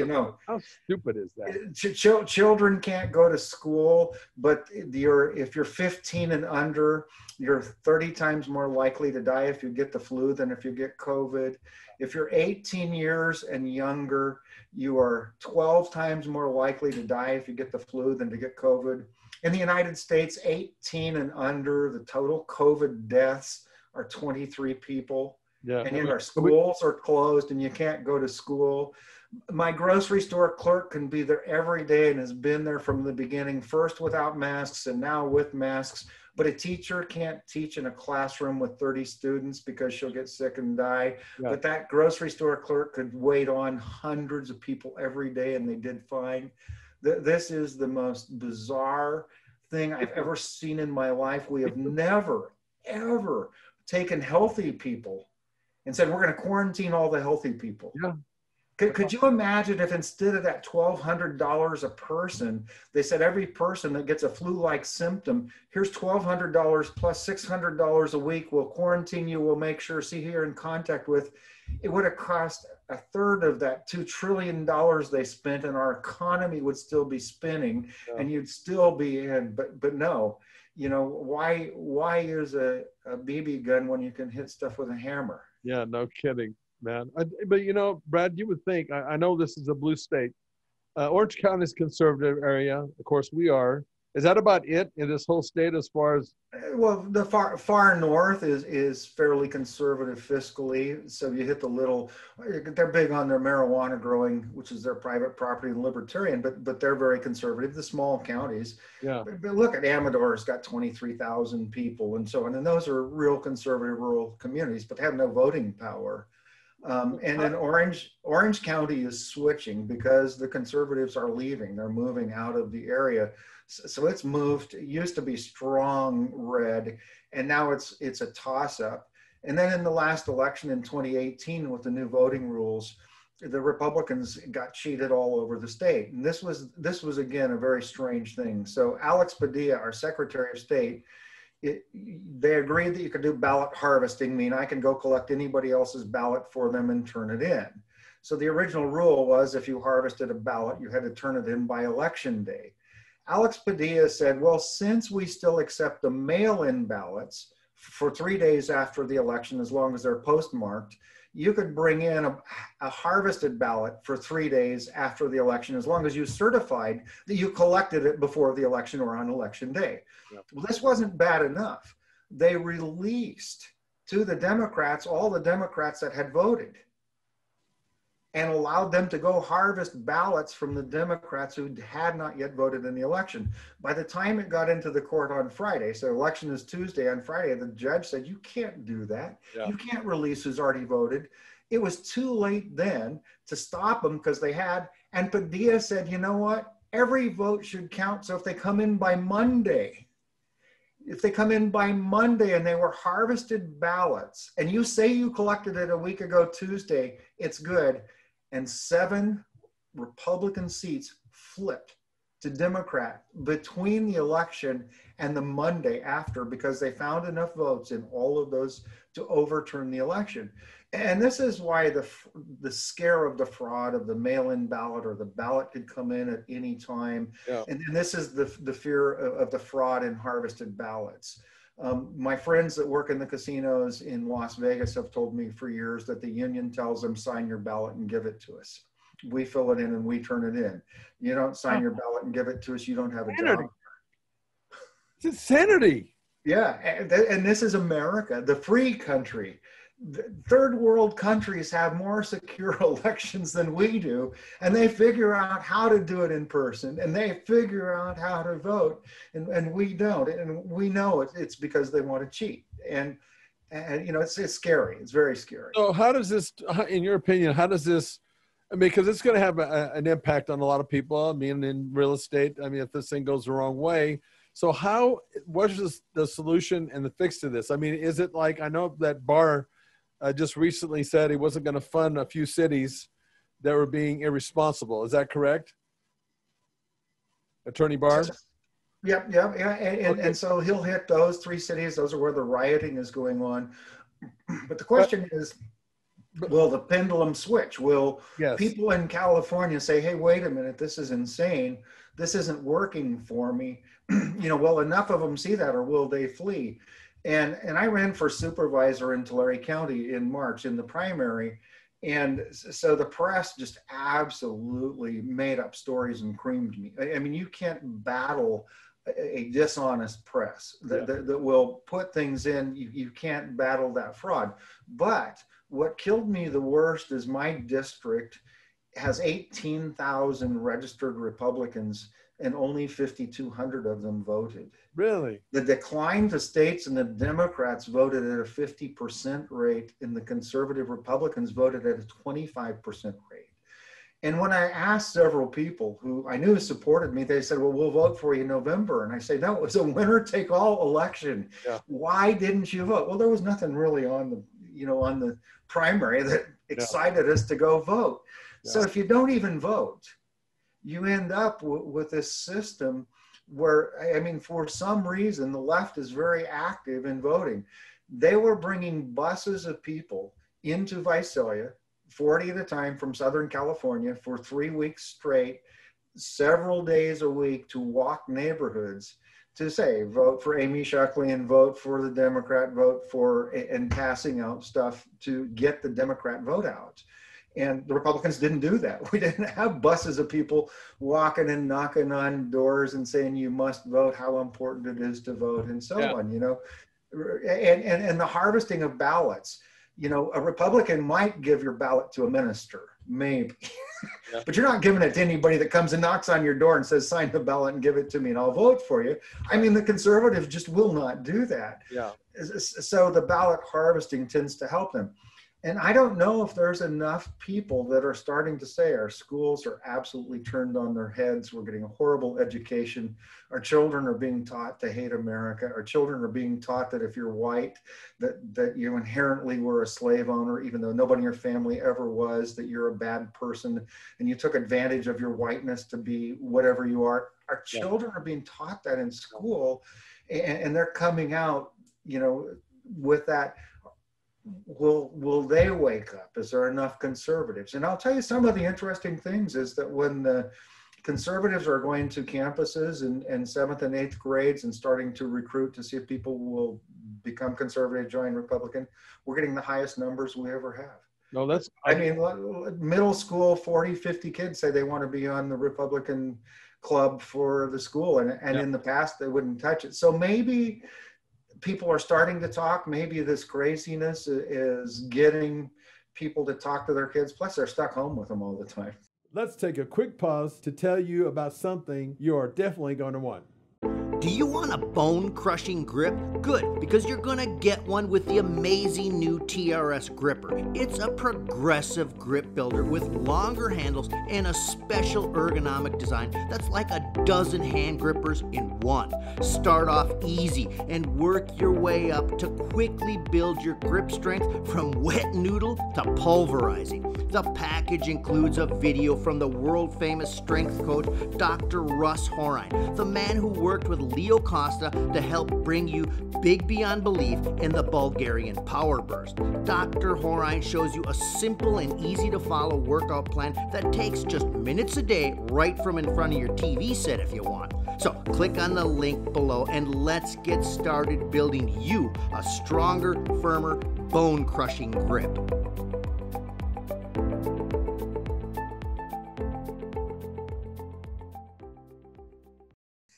stupid is that? Children can't go to school, but if you're 15 and under, you're 30 times more likely to die if you get the flu than if you get COVID. If you're 18 years and younger, you are 12 times more likely to die if you get the flu than to get COVID. In the United States, 18 and under, the total COVID deaths are 23 people. Yeah. And our schools are closed and you can't go to school. My grocery store clerk can be there every day and has been there from the beginning, first without masks and now with masks. But a teacher can't teach in a classroom with 30 students because she'll get sick and die. Yeah. But that grocery store clerk could wait on hundreds of people every day and they did fine. This is the most bizarre thing I've ever seen in my life. We have never, ever taken healthy people and said, we're going to quarantine all the healthy people. Yeah. Could you imagine if instead of that $1,200 a person, they said every person that gets a flu-like symptom, here's $1,200 plus $600 a week. We'll quarantine you. We'll make sure, see who you're in contact with. It would have cost a third of that $2 trillion they spent, and our economy would still be spinning, and you'd still be in. But no, why use a BB gun when you can hit stuff with a hammer? Yeah, no kidding, man. But Brad, you would think, I know this is a blue state. Orange County is a conservative area. Of course, we are. Is that about it in this whole state as far as? Well, the far north is fairly conservative fiscally. So you hit they're big on their marijuana growing, which is their private property, and libertarian, but they're very conservative, the small counties. Yeah. But look at Amador, it's got 23,000 people and so on. And those are real conservative rural communities, but they have no voting power. And then Orange County is switching because the conservatives are leaving. They're moving out of the area. So it's moved. It used to be strong red, and now it's a toss-up. And then in the last election in 2018 with the new voting rules, the Republicans got cheated all over the state. And this was again, a very strange thing. So Alex Padilla, our Secretary of State, they agreed that you could do ballot harvesting, meaning I can go collect anybody else's ballot for them and turn it in. So the original rule was if you harvested a ballot, you had to turn it in by election day. Alex Padilla said, well, since we still accept the mail-in ballots for 3 days after the election, as long as they're postmarked, you could bring in a harvested ballot for 3 days after the election, as long as you certified that you collected it before the election or on election day. Yep. Well, this wasn't bad enough. They released to the Democrats, all the Democrats that had voted, and allowed them to go harvest ballots from the Democrats who had not yet voted in the election. By the time it got into the court on Friday, so election is Tuesday, on Friday, the judge said, you can't do that. Yeah. You can't release who's already voted. It was too late then to stop them because they had, and Padilla said, you know what? Every vote should count. So if they come in by Monday, and they were harvested ballots, and you say you collected it a week ago Tuesday, it's good. And 7 Republican seats flipped to Democrat between the election and the Monday after because they found enough votes in all of those to overturn the election. And this is why the scare of the fraud of the mail-in ballot or the ballot could come in at any time. Yeah. And this is the fear of the fraud in harvested ballots. My friends that work in the casinos in Las Vegas have told me for years that the union tells them, sign your ballot and give it to us. We fill it in and we turn it in. You don't sign your ballot and give it to us, you don't have a job. It's insanity. Yeah, and this is America, the free country. Third world countries have more secure elections than we do, and they figure out how to do it in person, and they figure out how to vote, and we don't, and we know it's because they want to cheat, and you know, it's scary. It's very scary. So how does this, in your opinion, how does this, I mean, because it's going to have an impact on a lot of people. I mean, in real estate, I mean, if this thing goes the wrong way. So what is the solution and the fix to this? I mean, is it like, I know that Barr just recently said he wasn't going to fund a few cities that were being irresponsible. Is that correct? Attorney Barr? Yep. And so he'll hit those 3 cities. Those are where the rioting is going on. But the question is, will the pendulum switch? Will people in California say, hey, wait a minute, this is insane. This isn't working for me. You know, will enough of them see that, or will they flee? And I ran for supervisor in Tulare County in March in the primary. And so the press just absolutely made up stories and creamed me. I mean, you can't battle a dishonest press that will put things in. You can't battle that fraud. But what killed me the worst is my district has 18,000 registered Republicans and only 5,200 of them voted. Really? The decline to states and the Democrats voted at a 50% rate, and the conservative Republicans voted at a 25% rate. And when I asked several people who I knew supported me, they said, well, we'll vote for you in November. And I say, no, it was a winner-take-all election. Yeah. Why didn't you vote? Well, there was nothing really on the primary that excited us to go vote. Yeah. So if you don't even vote, you end up with this system where, I mean, for some reason, the left is very active in voting. They were bringing buses of people into Visalia, 40 at a time from Southern California for 3 weeks straight, several days a week, to walk neighborhoods to say, vote for Amy Shockley and vote for the Democrat, vote for, and passing out stuff to get the Democrat vote out. And the Republicans didn't do that. We didn't have buses of people walking and knocking on doors and saying, you must vote, how important it is to vote, and so on, you know. And the harvesting of ballots, you know, a Republican might give your ballot to a minister, maybe. But you're not giving it to anybody that comes and knocks on your door and says, sign the ballot and give it to me and I'll vote for you. I mean, the conservatives just will not do that. So the ballot harvesting tends to help them. And I don't know if there's enough people that are starting to say our schools are absolutely turned on their heads. We're getting a horrible education. Our children are being taught to hate America. Our children are being taught that if you're white, that you inherently were a slave owner, even though nobody in your family ever was, that you're a bad person and you took advantage of your whiteness to be whatever you are. Our children are being taught that in school, and they're coming out, you know, with that. Will they wake up? Is there enough conservatives? And I'll tell you, some of the interesting things is that when the conservatives are going to campuses in 7th and 8th grades and starting to recruit to see if people will become conservative, join Republican, we're getting the highest numbers we ever have. No, that's, I mean, middle school, 40, 50 kids say they want to be on the Republican club for the school. And in the past, they wouldn't touch it. So maybe people are starting to talk. Maybe this craziness is getting people to talk to their kids. Plus, they're stuck home with them all the time. Let's take a quick pause to tell you about something you are definitely going to want. Do you want a bone-crushing grip? Good, because you're gonna get one with the amazing new TRS gripper. It's a progressive grip builder with longer handles and a special ergonomic design that's like a dozen hand grippers in one. Start off easy and work your way up to quickly build your grip strength from wet noodle to pulverizing. The package includes a video from the world-famous strength coach, Dr. Russ Horine, the man who worked with Leo Costa to help bring you big beyond belief in the Bulgarian Power Burst. Dr. Horine shows you a simple and easy to follow workout plan that takes just minutes a day right from in front of your TV set if you want. So click on the link below and let's get started building you a stronger, firmer, bone-crushing grip.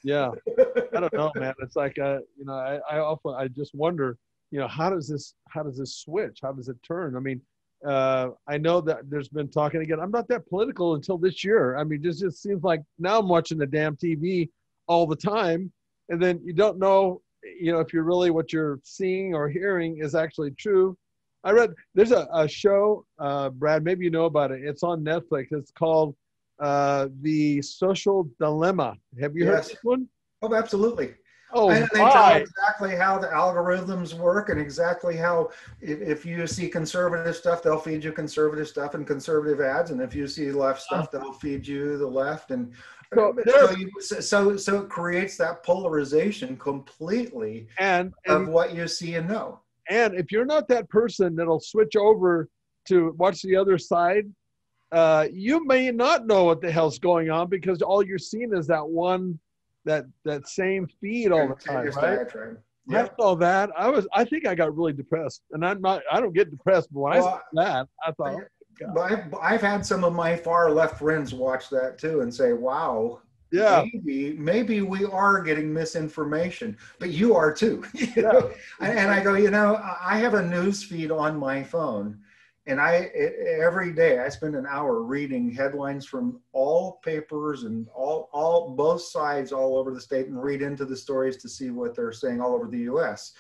Yeah, I don't know, man. It's like, I just wonder, how does this switch? How does it turn? I mean, I know that there's been talking again. I'm not that political until this year. I mean, just seems like now I'm watching the damn TV all the time, and then you don't know, if you're really what you're seeing or hearing is actually true. I read there's a show, Brad, maybe you know about it. It's on Netflix. It's called The Social Dilemma. Have you heard of this one? Oh, absolutely. Oh, and they tell exactly how the algorithms work and exactly how if you see conservative stuff, they'll feed you conservative stuff and conservative ads. And if you see left stuff, they'll feed you the left. And so it creates that polarization completely of what you see and know. And if you're not that person that'll switch over to watch the other side, you may not know what the hell's going on because all you're seeing is that one, that same feed all the time, right? Yep. After all that, I think I got really depressed, and I don't get depressed, but when I saw that, I thought, I've had some of my far left friends watch that too and say, wow, yeah, maybe we are getting misinformation, but you are too. And I go, I have a news feed on my phone. And every day I spend an hour reading headlines from all papers and both sides all over the state and read into the stories to see what they're saying all over the US.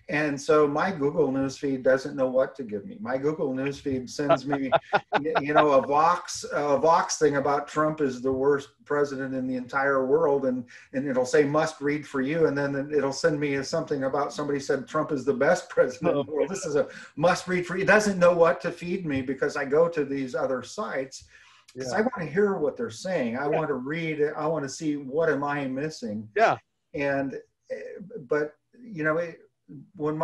And so my Google newsfeed doesn't know what to give me. My Google newsfeed sends me, a Vox thing about Trump is the worst president in the entire world, and it'll say must read for you, and then it'll send me something about somebody said Trump is the best president in the world. This is a must read for you. It doesn't know what to feed me because I go to these other sites because I want to hear what they're saying. I want to read it. I want to see what am I missing. Yeah. But when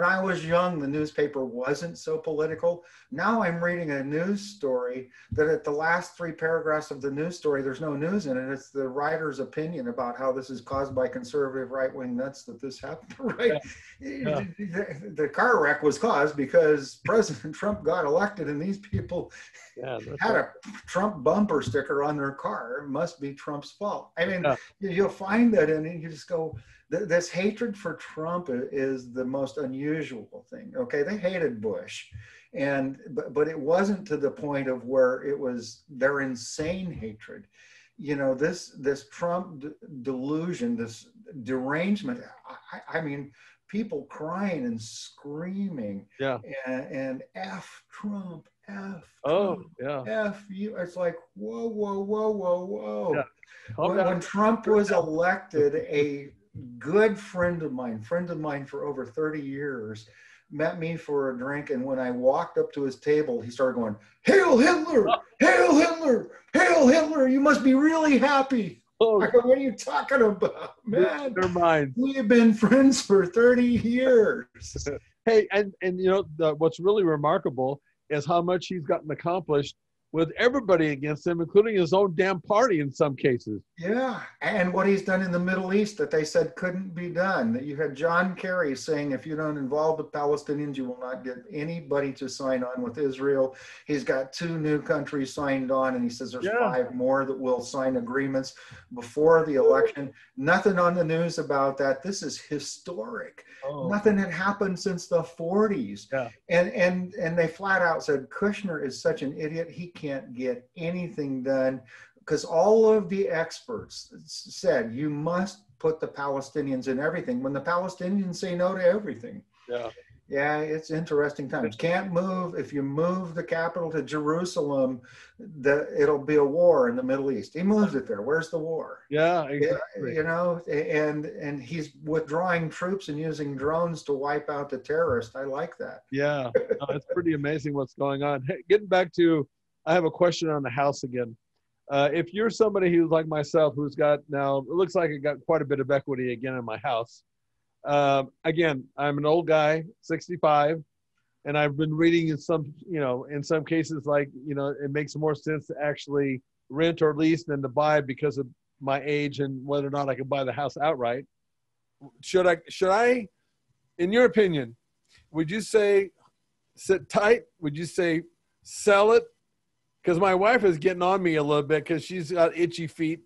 I was young, the newspaper wasn't so political. Now I'm reading a news story that at the last 3 paragraphs of the news story, there's no news in it. It's the writer's opinion about how this is caused by conservative right-wing nuts that this happened, right? Yeah. The car wreck was caused because President Trump got elected and these people had a Trump bumper sticker on their car. It must be Trump's fault. I mean, you'll find that and you just go, this hatred for Trump is the most unusual thing. Okay, they hated Bush, but it wasn't to the point of where it was their insane hatred. This Trump delusion, this derangement. I mean, people crying and screaming. Yeah. And F Trump, F. Oh, Trump, F you. It's like whoa. Yeah. When Trump was elected, a good friend of mine for over 30 years, met me for a drink. And when I walked up to his table, he started going, "Hail Hitler! Hail Hitler! Hail Hitler! You must be really happy." I go, "What are you talking about, man? Their minds. We have been friends for 30 years. Hey, and what's really remarkable is how much he's gotten accomplished with everybody against him, including his own damn party in some cases. Yeah, and what he's done in the Middle East that they said couldn't be done. That you had John Kerry saying, if you don't involve the Palestinians, you will not get anybody to sign on with Israel. He's got 2 new countries signed on, and he says there's 5 more that will sign agreements before the election. Nothing on the news about that. This is historic. Nothing had happened since the 40s. Yeah. And they flat out said, Kushner is such an idiot. He can't get anything done because all of the experts said you must put the Palestinians in everything when the Palestinians say no to everything. Yeah, it's interesting times. Can't move. If you move the capital to Jerusalem, it'll be a war in the Middle East. He moves it there. Where's the war? Yeah, exactly. And he's withdrawing troops and using drones to wipe out the terrorists. I like that. Yeah, it's pretty amazing what's going on. Hey, getting back to, I have a question on the house again. If you're somebody who's like myself, who's got now, it looks like I got quite a bit of equity again in my house. Again, I'm an old guy, 65, and I've been reading in some cases, like, it makes more sense to actually rent or lease than to buy because of my age and whether or not I could buy the house outright. Should I, in your opinion, would you say sit tight? Would you say sell it? Because my wife is getting on me a little bit because she's got itchy feet.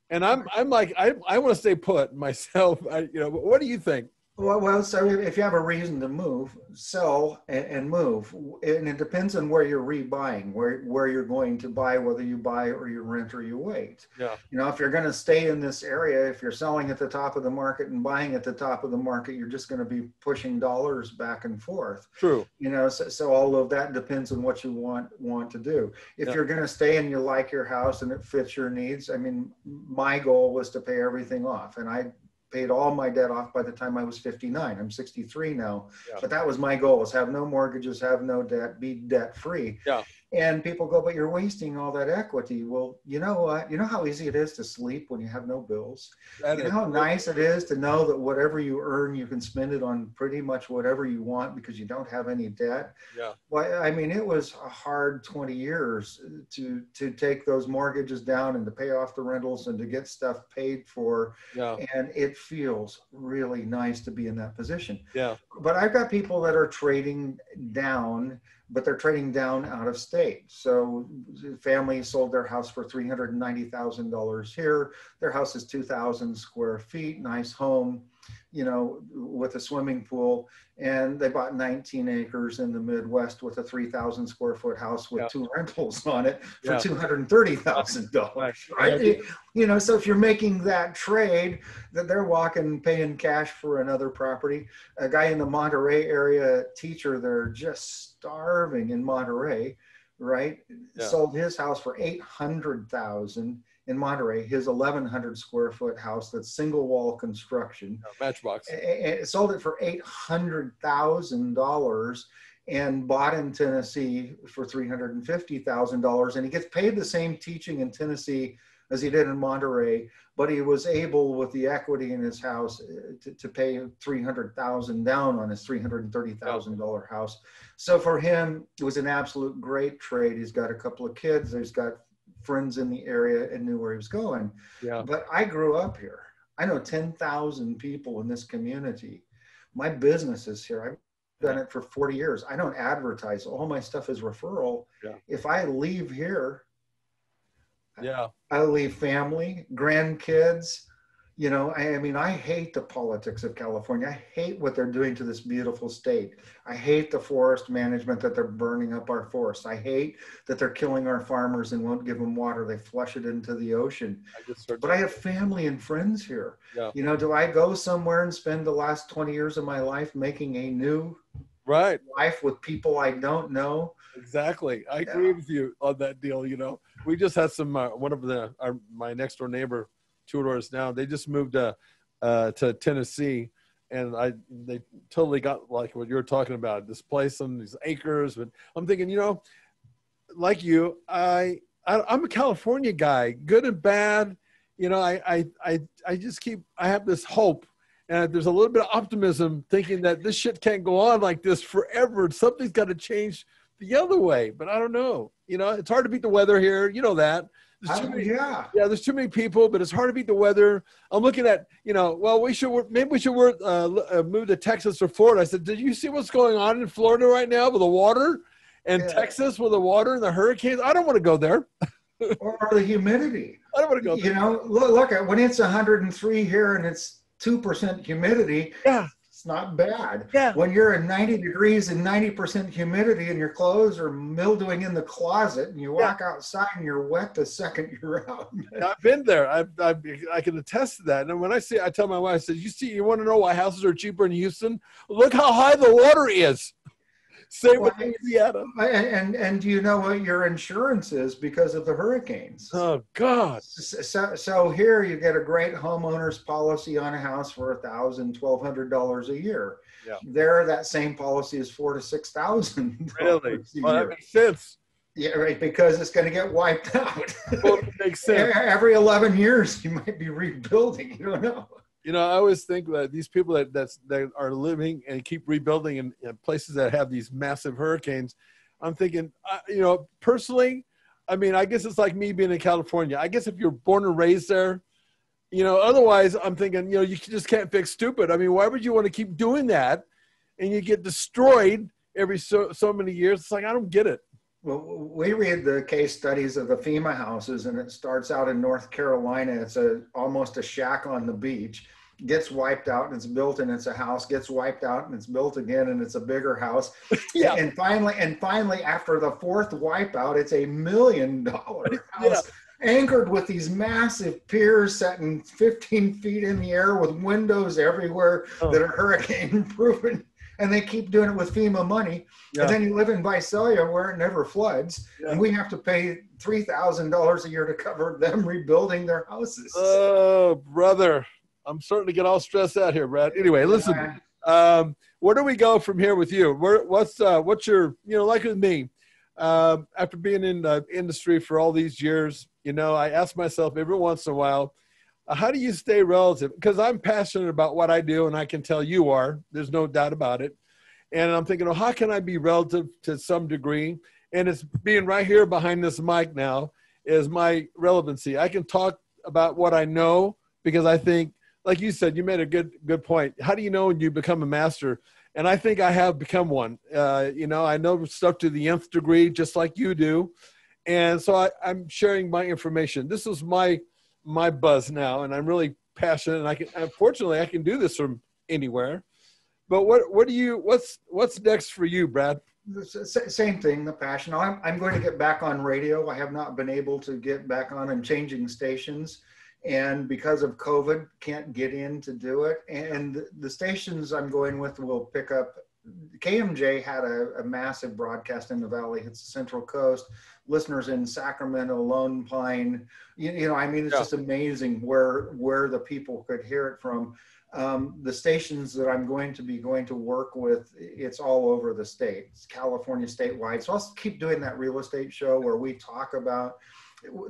And I'm like, I want to stay put myself. What do you think? Well, so if you have a reason to move, sell and move. And it depends on where you're rebuying, where you're going to buy, whether you buy or you rent or you wait. Yeah. If you're going to stay in this area, if you're selling at the top of the market and buying at the top of the market, you're just going to be pushing dollars back and forth. True. So all of that depends on what you want to do. If you're going to stay and you like your house and it fits your needs, I mean, my goal was to pay everything off, and I paid all my debt off by the time I was 59. I'm 63 now, but that was my goal: is have no mortgages, have no debt, be debt free. Yeah. And people go, but you're wasting all that equity. Well, you know what? You know how easy it is to sleep when you have no bills? You know how nice it is to know that whatever you earn, you can spend it on pretty much whatever you want because you don't have any debt. Yeah. Well, I mean, it was a hard 20 years to take those mortgages down and to pay off the rentals and to get stuff paid for. Yeah. And it feels really nice to be in that position. Yeah. But I've got people that are trading down, but they're trading down out of state. So families sold their house for $390,000 here. Their house is 2,000 square feet, nice home, with a swimming pool. And they bought 19 acres in the Midwest with a 3,000 square foot house with 2 rentals on it for $230,000, right? So if you're making that trade, that they're paying cash for another property. A guy in the Monterey area, teacher, they're just starving in Monterey, right? Yeah. Sold his house for $800,000 in Monterey, his 1,100 square foot house that's single wall construction. Matchbox. And sold it for $800,000 and bought in Tennessee for $350,000. And he gets paid the same teaching in Tennessee as he did in Monterey, but he was able, with the equity in his house, to pay $300,000 down on his $330,000 house. So for him, it was an absolute great trade. He's got a couple of kids. He's got friends in the area and knew where he was going. Yeah. But I grew up here. I know 10,000 people in this community. My business is here. I've done it for 40 years. I don't advertise. All my stuff is referral. Yeah. If I leave here, yeah, I leave family, grandkids. I mean, I hate the politics of California. I hate what they're doing to this beautiful state. I hate the forest management, that they're burning up our forests. I hate that they're killing our farmers and won't give them water. They flush it into the ocean. But I have family and friends here. Yeah. Do I go somewhere and spend the last 20 years of my life making a new life with people I don't know? Exactly. I agree with you on that deal. We just had some, one of my next door neighbor, 2 doors down, they just moved to Tennessee, and they totally got like what you're talking about, this place on these acres. But I'm thinking, like you, I'm a California guy, good and bad. I have this hope, and there's a little bit of optimism, thinking that this shit can't go on like this forever. Something's got to change the other way, but I don't know. It's hard to beat the weather here. You know that. There's too many people, but it's hard to beat the weather. I'm looking at, well, we should move to Texas or Florida. I said, did you see what's going on in Florida right now with the water, and Texas with the water and the hurricanes? I don't want to go there. or the humidity. I don't want to go there. Look at when it's 103 here and it's 2% humidity. Yeah. It's not bad. Yeah. When you're in 90 degrees and 90% humidity and your clothes are mildewing in the closet and you walk outside and you're wet the second you're out. I've been there. I can attest to that. And when I tell my wife, I said, you want to know why houses are cheaper in Houston? Look how high the water is. Same with Louisiana. And do you know what your insurance is because of the hurricanes? Oh, God. So here you get a great homeowner's policy on a house for $1,000, $1,200 a year. Yeah. There, that same policy is $4,000 to $6,000. Really? Well, that makes sense. Yeah, right, because it's going to get wiped out. Well, it makes sense. Every 11 years, you might be rebuilding. You don't know. I always think that these people that are living and keep rebuilding in places that have these massive hurricanes, I'm thinking, personally, I mean, I guess it's like me being in California. I guess if you're born and raised there, Otherwise I'm thinking, you just can't fix stupid. I mean, why would you want to keep doing that? And you get destroyed every so many years. It's like, I don't get it. Well, we read the case studies of the FEMA houses, and it starts out in North Carolina. It's almost a shack on the beach, gets wiped out and it's built and it's a house, gets wiped out and it's built again and it's a bigger house. Yeah. And finally, after the fourth wipeout, it's $1 million house. Yeah. Anchored with these massive piers set in 15 feet in the air with windows everywhere that are hurricane proven. And they keep doing it with FEMA money. Yeah. And then you live in Visalia where it never floods. Yeah. And we have to pay $3,000 a year to cover them rebuilding their houses. Oh, brother. I'm starting to get all stressed out here, Brad. Anyway, listen, where do we go from here with you? What's your, like with me, after being in the industry for all these years, I ask myself every once in a while, how do you stay relative? Because I'm passionate about what I do, and I can tell you are. There's no doubt about it. And I'm thinking, how can I be relative to some degree? And it's being right here behind this mic now is my relevancy. I can talk about what I know because I think, like you said, you made a good point. How do you know when you become a master? And I think I have become one. I know stuff to the nth degree, just like you do. And so I'm sharing my information. This is my buzz now, and I'm really passionate. And unfortunately, I can do this from anywhere. But what's next for you, Brad? Same thing, the passion. I'm going to get back on radio. I have not been able to get back on and changing stations. And because of COVID, can't get in to do it. And the stations I'm going with will pick up. KMJ had a massive broadcast in the Valley. It's the Central Coast. Listeners in Sacramento, Lone Pine. It's just amazing where the people could hear it from. The stations that I'm going to work with, it's all over the state. It's California statewide. So I'll keep doing that real estate show where we talk about.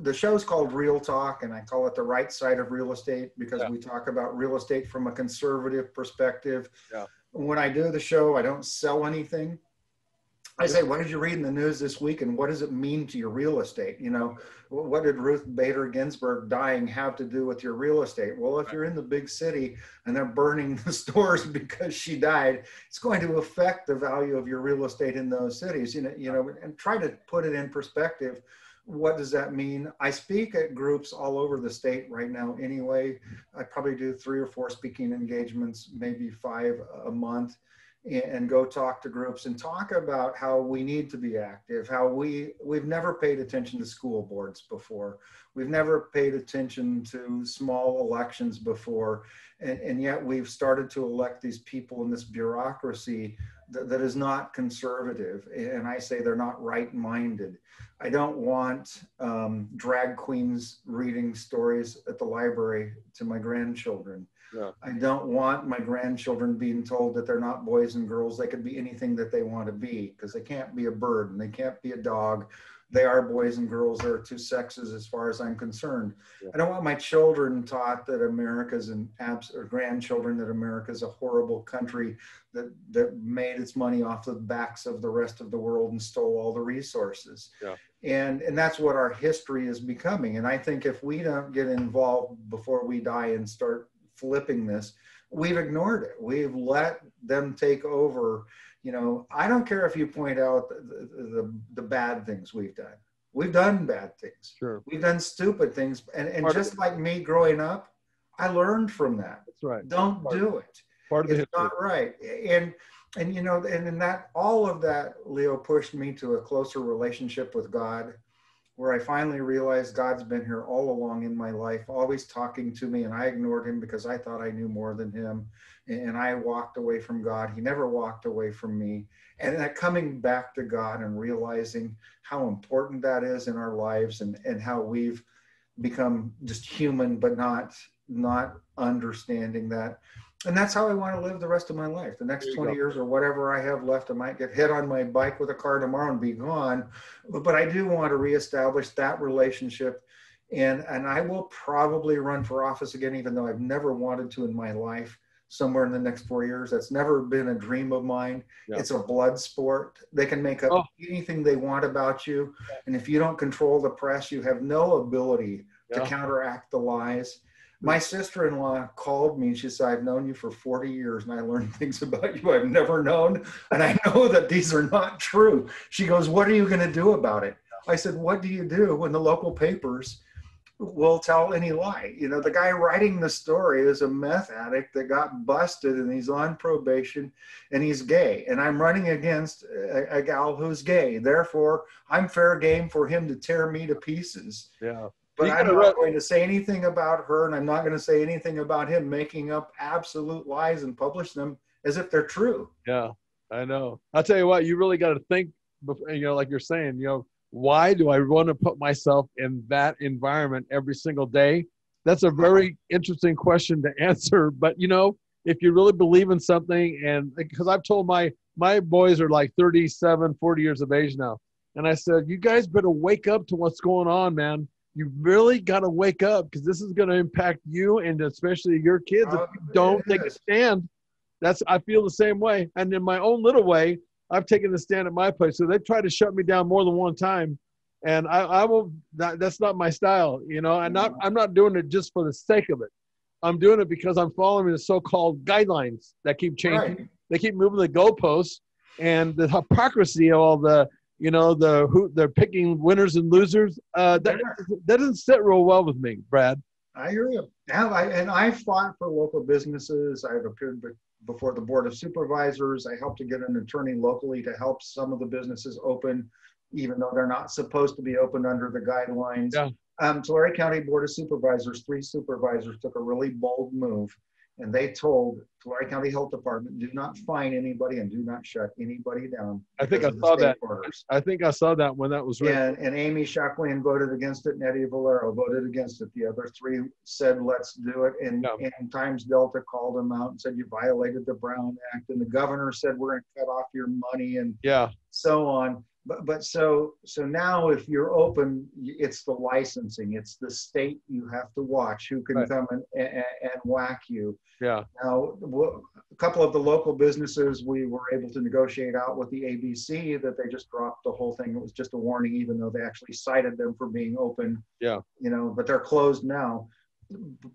The show's called Real Talk, and I call it the right side of real estate because we talk about real estate from a conservative perspective. Yeah. When I do the show, I don't sell anything. I say, what did you read in the news this week, and what does it mean to your real estate? What did Ruth Bader Ginsburg dying have to do with your real estate? Well, if you're in the big city and they're burning the stores because she died, it's going to affect the value of your real estate in those cities. And try to put it in perspective. What does that mean? I speak at groups all over the state right now anyway. I probably do 3 or 4 speaking engagements, maybe 5 a month, and go talk to groups and talk about how we need to be active, how we've never paid attention to school boards before. We've never paid attention to small elections before. And yet we've started to elect these people in this bureaucracy that is not conservative. And I say they're not right-minded. I don't want drag queens reading stories at the library to my grandchildren. Yeah. I don't want my grandchildren being told that they're not boys and girls. They could be anything that they want to be because they can't be a bird and they can't be a dog. They are boys and girls. There are 2 sexes as far as I'm concerned. Yeah. I don't want my children taught that America's or grandchildren that America's a horrible country that made its money off the backs of the rest of the world and stole all the resources. Yeah. And that's what our history is becoming. And I think if we don't get involved before we die and start flipping this, we've ignored it. We've let them take over. I don't care if you point out the bad things we've done. We've done bad things. Sure. We've done stupid things. And just like me growing up, I learned from that. That's right. Don't do it. Part of it's not right. And in that, all of that, Leo, pushed me to a closer relationship with God, where I finally realized God's been here all along in my life, always talking to me, and I ignored him because I thought I knew more than him. And I walked away from God. He never walked away from me. And that coming back to God and realizing how important that is in our lives and how we've become just human, but not understanding that. And that's how I want to live the rest of my life. The next 20 years or whatever I have left, I might get hit on my bike with a car tomorrow and be gone. But I do want to reestablish that relationship. And I will probably run for office again, even though I've never wanted to in my life, somewhere in the next 4 years. That's never been a dream of mine. Yeah. It's a blood sport. They can make up anything they want about you. And if you don't control the press, you have no ability to counteract the lies. My sister-in-law called me and she said, I've known you for 40 years and I learned things about you I've never known. And I know that these are not true. She goes, what are you going to do about it? I said, what do you do when the local papers will tell any lie? You know, the guy writing the story is a meth addict that got busted and he's on probation and he's gay. And I'm running against a gal who's gay. Therefore, I'm fair game for him to tear me to pieces. Yeah. But I'm not going to say anything about her, and I'm not going to say anything about him making up absolute lies and publish them as if they're true. Yeah, I know. I'll tell you what, you really got to think, you know, like you're saying, you know, why do I want to put myself in that environment every single day? That's a very interesting question to answer. But, you know, if you really believe in something, and because I've told my boys are like 37, 40 years of age now. And I said, you guys better wake up to what's going on, man. You really got to wake up because this is going to impact you and especially your kids if you don't take a stand. I feel the same way. And in my own little way, I've taken a stand at my place. So they've tried to shut me down more than one time. And I will, that's not my style, you know, I'm not doing it just for the sake of it. I'm doing it because I'm following the so-called guidelines that keep changing. Right. They keep moving the goalposts, and the hypocrisy of all the, you know, they're picking winners and losers. That doesn't sit real well with me, Brad. I hear you. I fought for local businesses. I've appeared before the Board of Supervisors. I helped to get an attorney locally to help some of the businesses open, even though they're not supposed to be open under the guidelines. Yeah. Tulare County Board of Supervisors, 3 supervisors took a really bold move, and they told Tulare County Health Department, do not fine anybody and do not shut anybody down. I think I saw that. I think I saw that when that was right. And Amy Shockley voted against it, and Eddie Valero voted against it. The other 3 said, let's do it. And Times Delta called them out and said, you violated the Brown Act. And the governor said, we're going to cut off your money and so on. But so now if you're open, it's the licensing. It's the state you have to watch who can come and whack you. Yeah. Now, a couple of the local businesses we were able to negotiate out with the ABC that they just dropped the whole thing. It was just a warning, even though they actually cited them for being open. Yeah. You know, but they're closed now.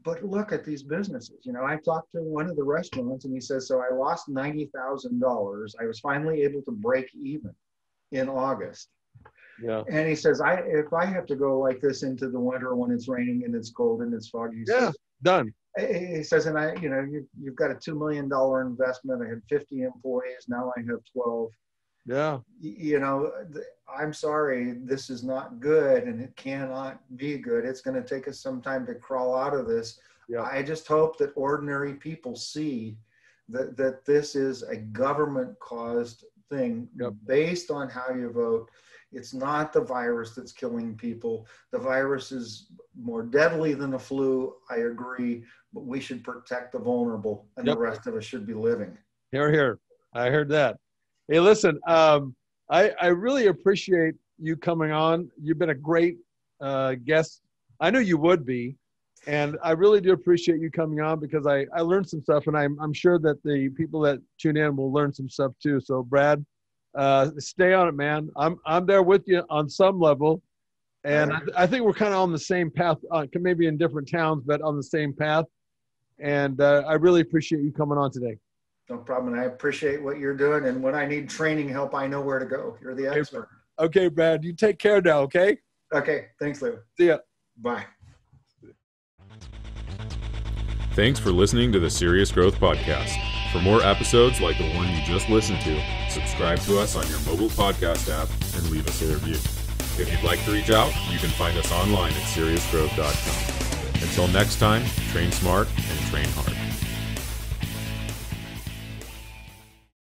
But look at these businesses. You know, I talked to one of the restaurants and he says, so I lost $90,000. I was finally able to break even in August. Yeah. And he says, if I have to go like this into the winter when it's raining and it's cold and it's foggy, done. He says, and you've got a $2 million investment. I had 50 employees. Now I have 12. Yeah. You know, I'm sorry, this is not good and it cannot be good. It's going to take us some time to crawl out of this. Yeah. I just hope that ordinary people see that this is a government caused thing based on how you vote. It's not the virus that's killing people. The virus is more deadly than the flu. I agree, but we should protect the vulnerable, and the rest of us should be living. Hear, hear. I heard that. Hey, listen, I really appreciate you coming on. You've been a great guest. I knew you would be. And I really do appreciate you coming on because I learned some stuff, and I'm sure that the people that tune in will learn some stuff too. So Brad, stay on it, man. I'm there with you on some level, and I think we're kind of on the same path, maybe in different towns, but on the same path. And I really appreciate you coming on today. No problem. And I appreciate what you're doing. And when I need training help, I know where to go. You're the expert. Okay, Brad. You take care now. Okay. Okay. Thanks, Lou. See ya. Bye. Thanks for listening to the Serious Growth Podcast. For more episodes like the one you just listened to, subscribe to us on your mobile podcast app and leave us a review. If you'd like to reach out, you can find us online at seriousgrowth.com. Until next time, train smart and train hard.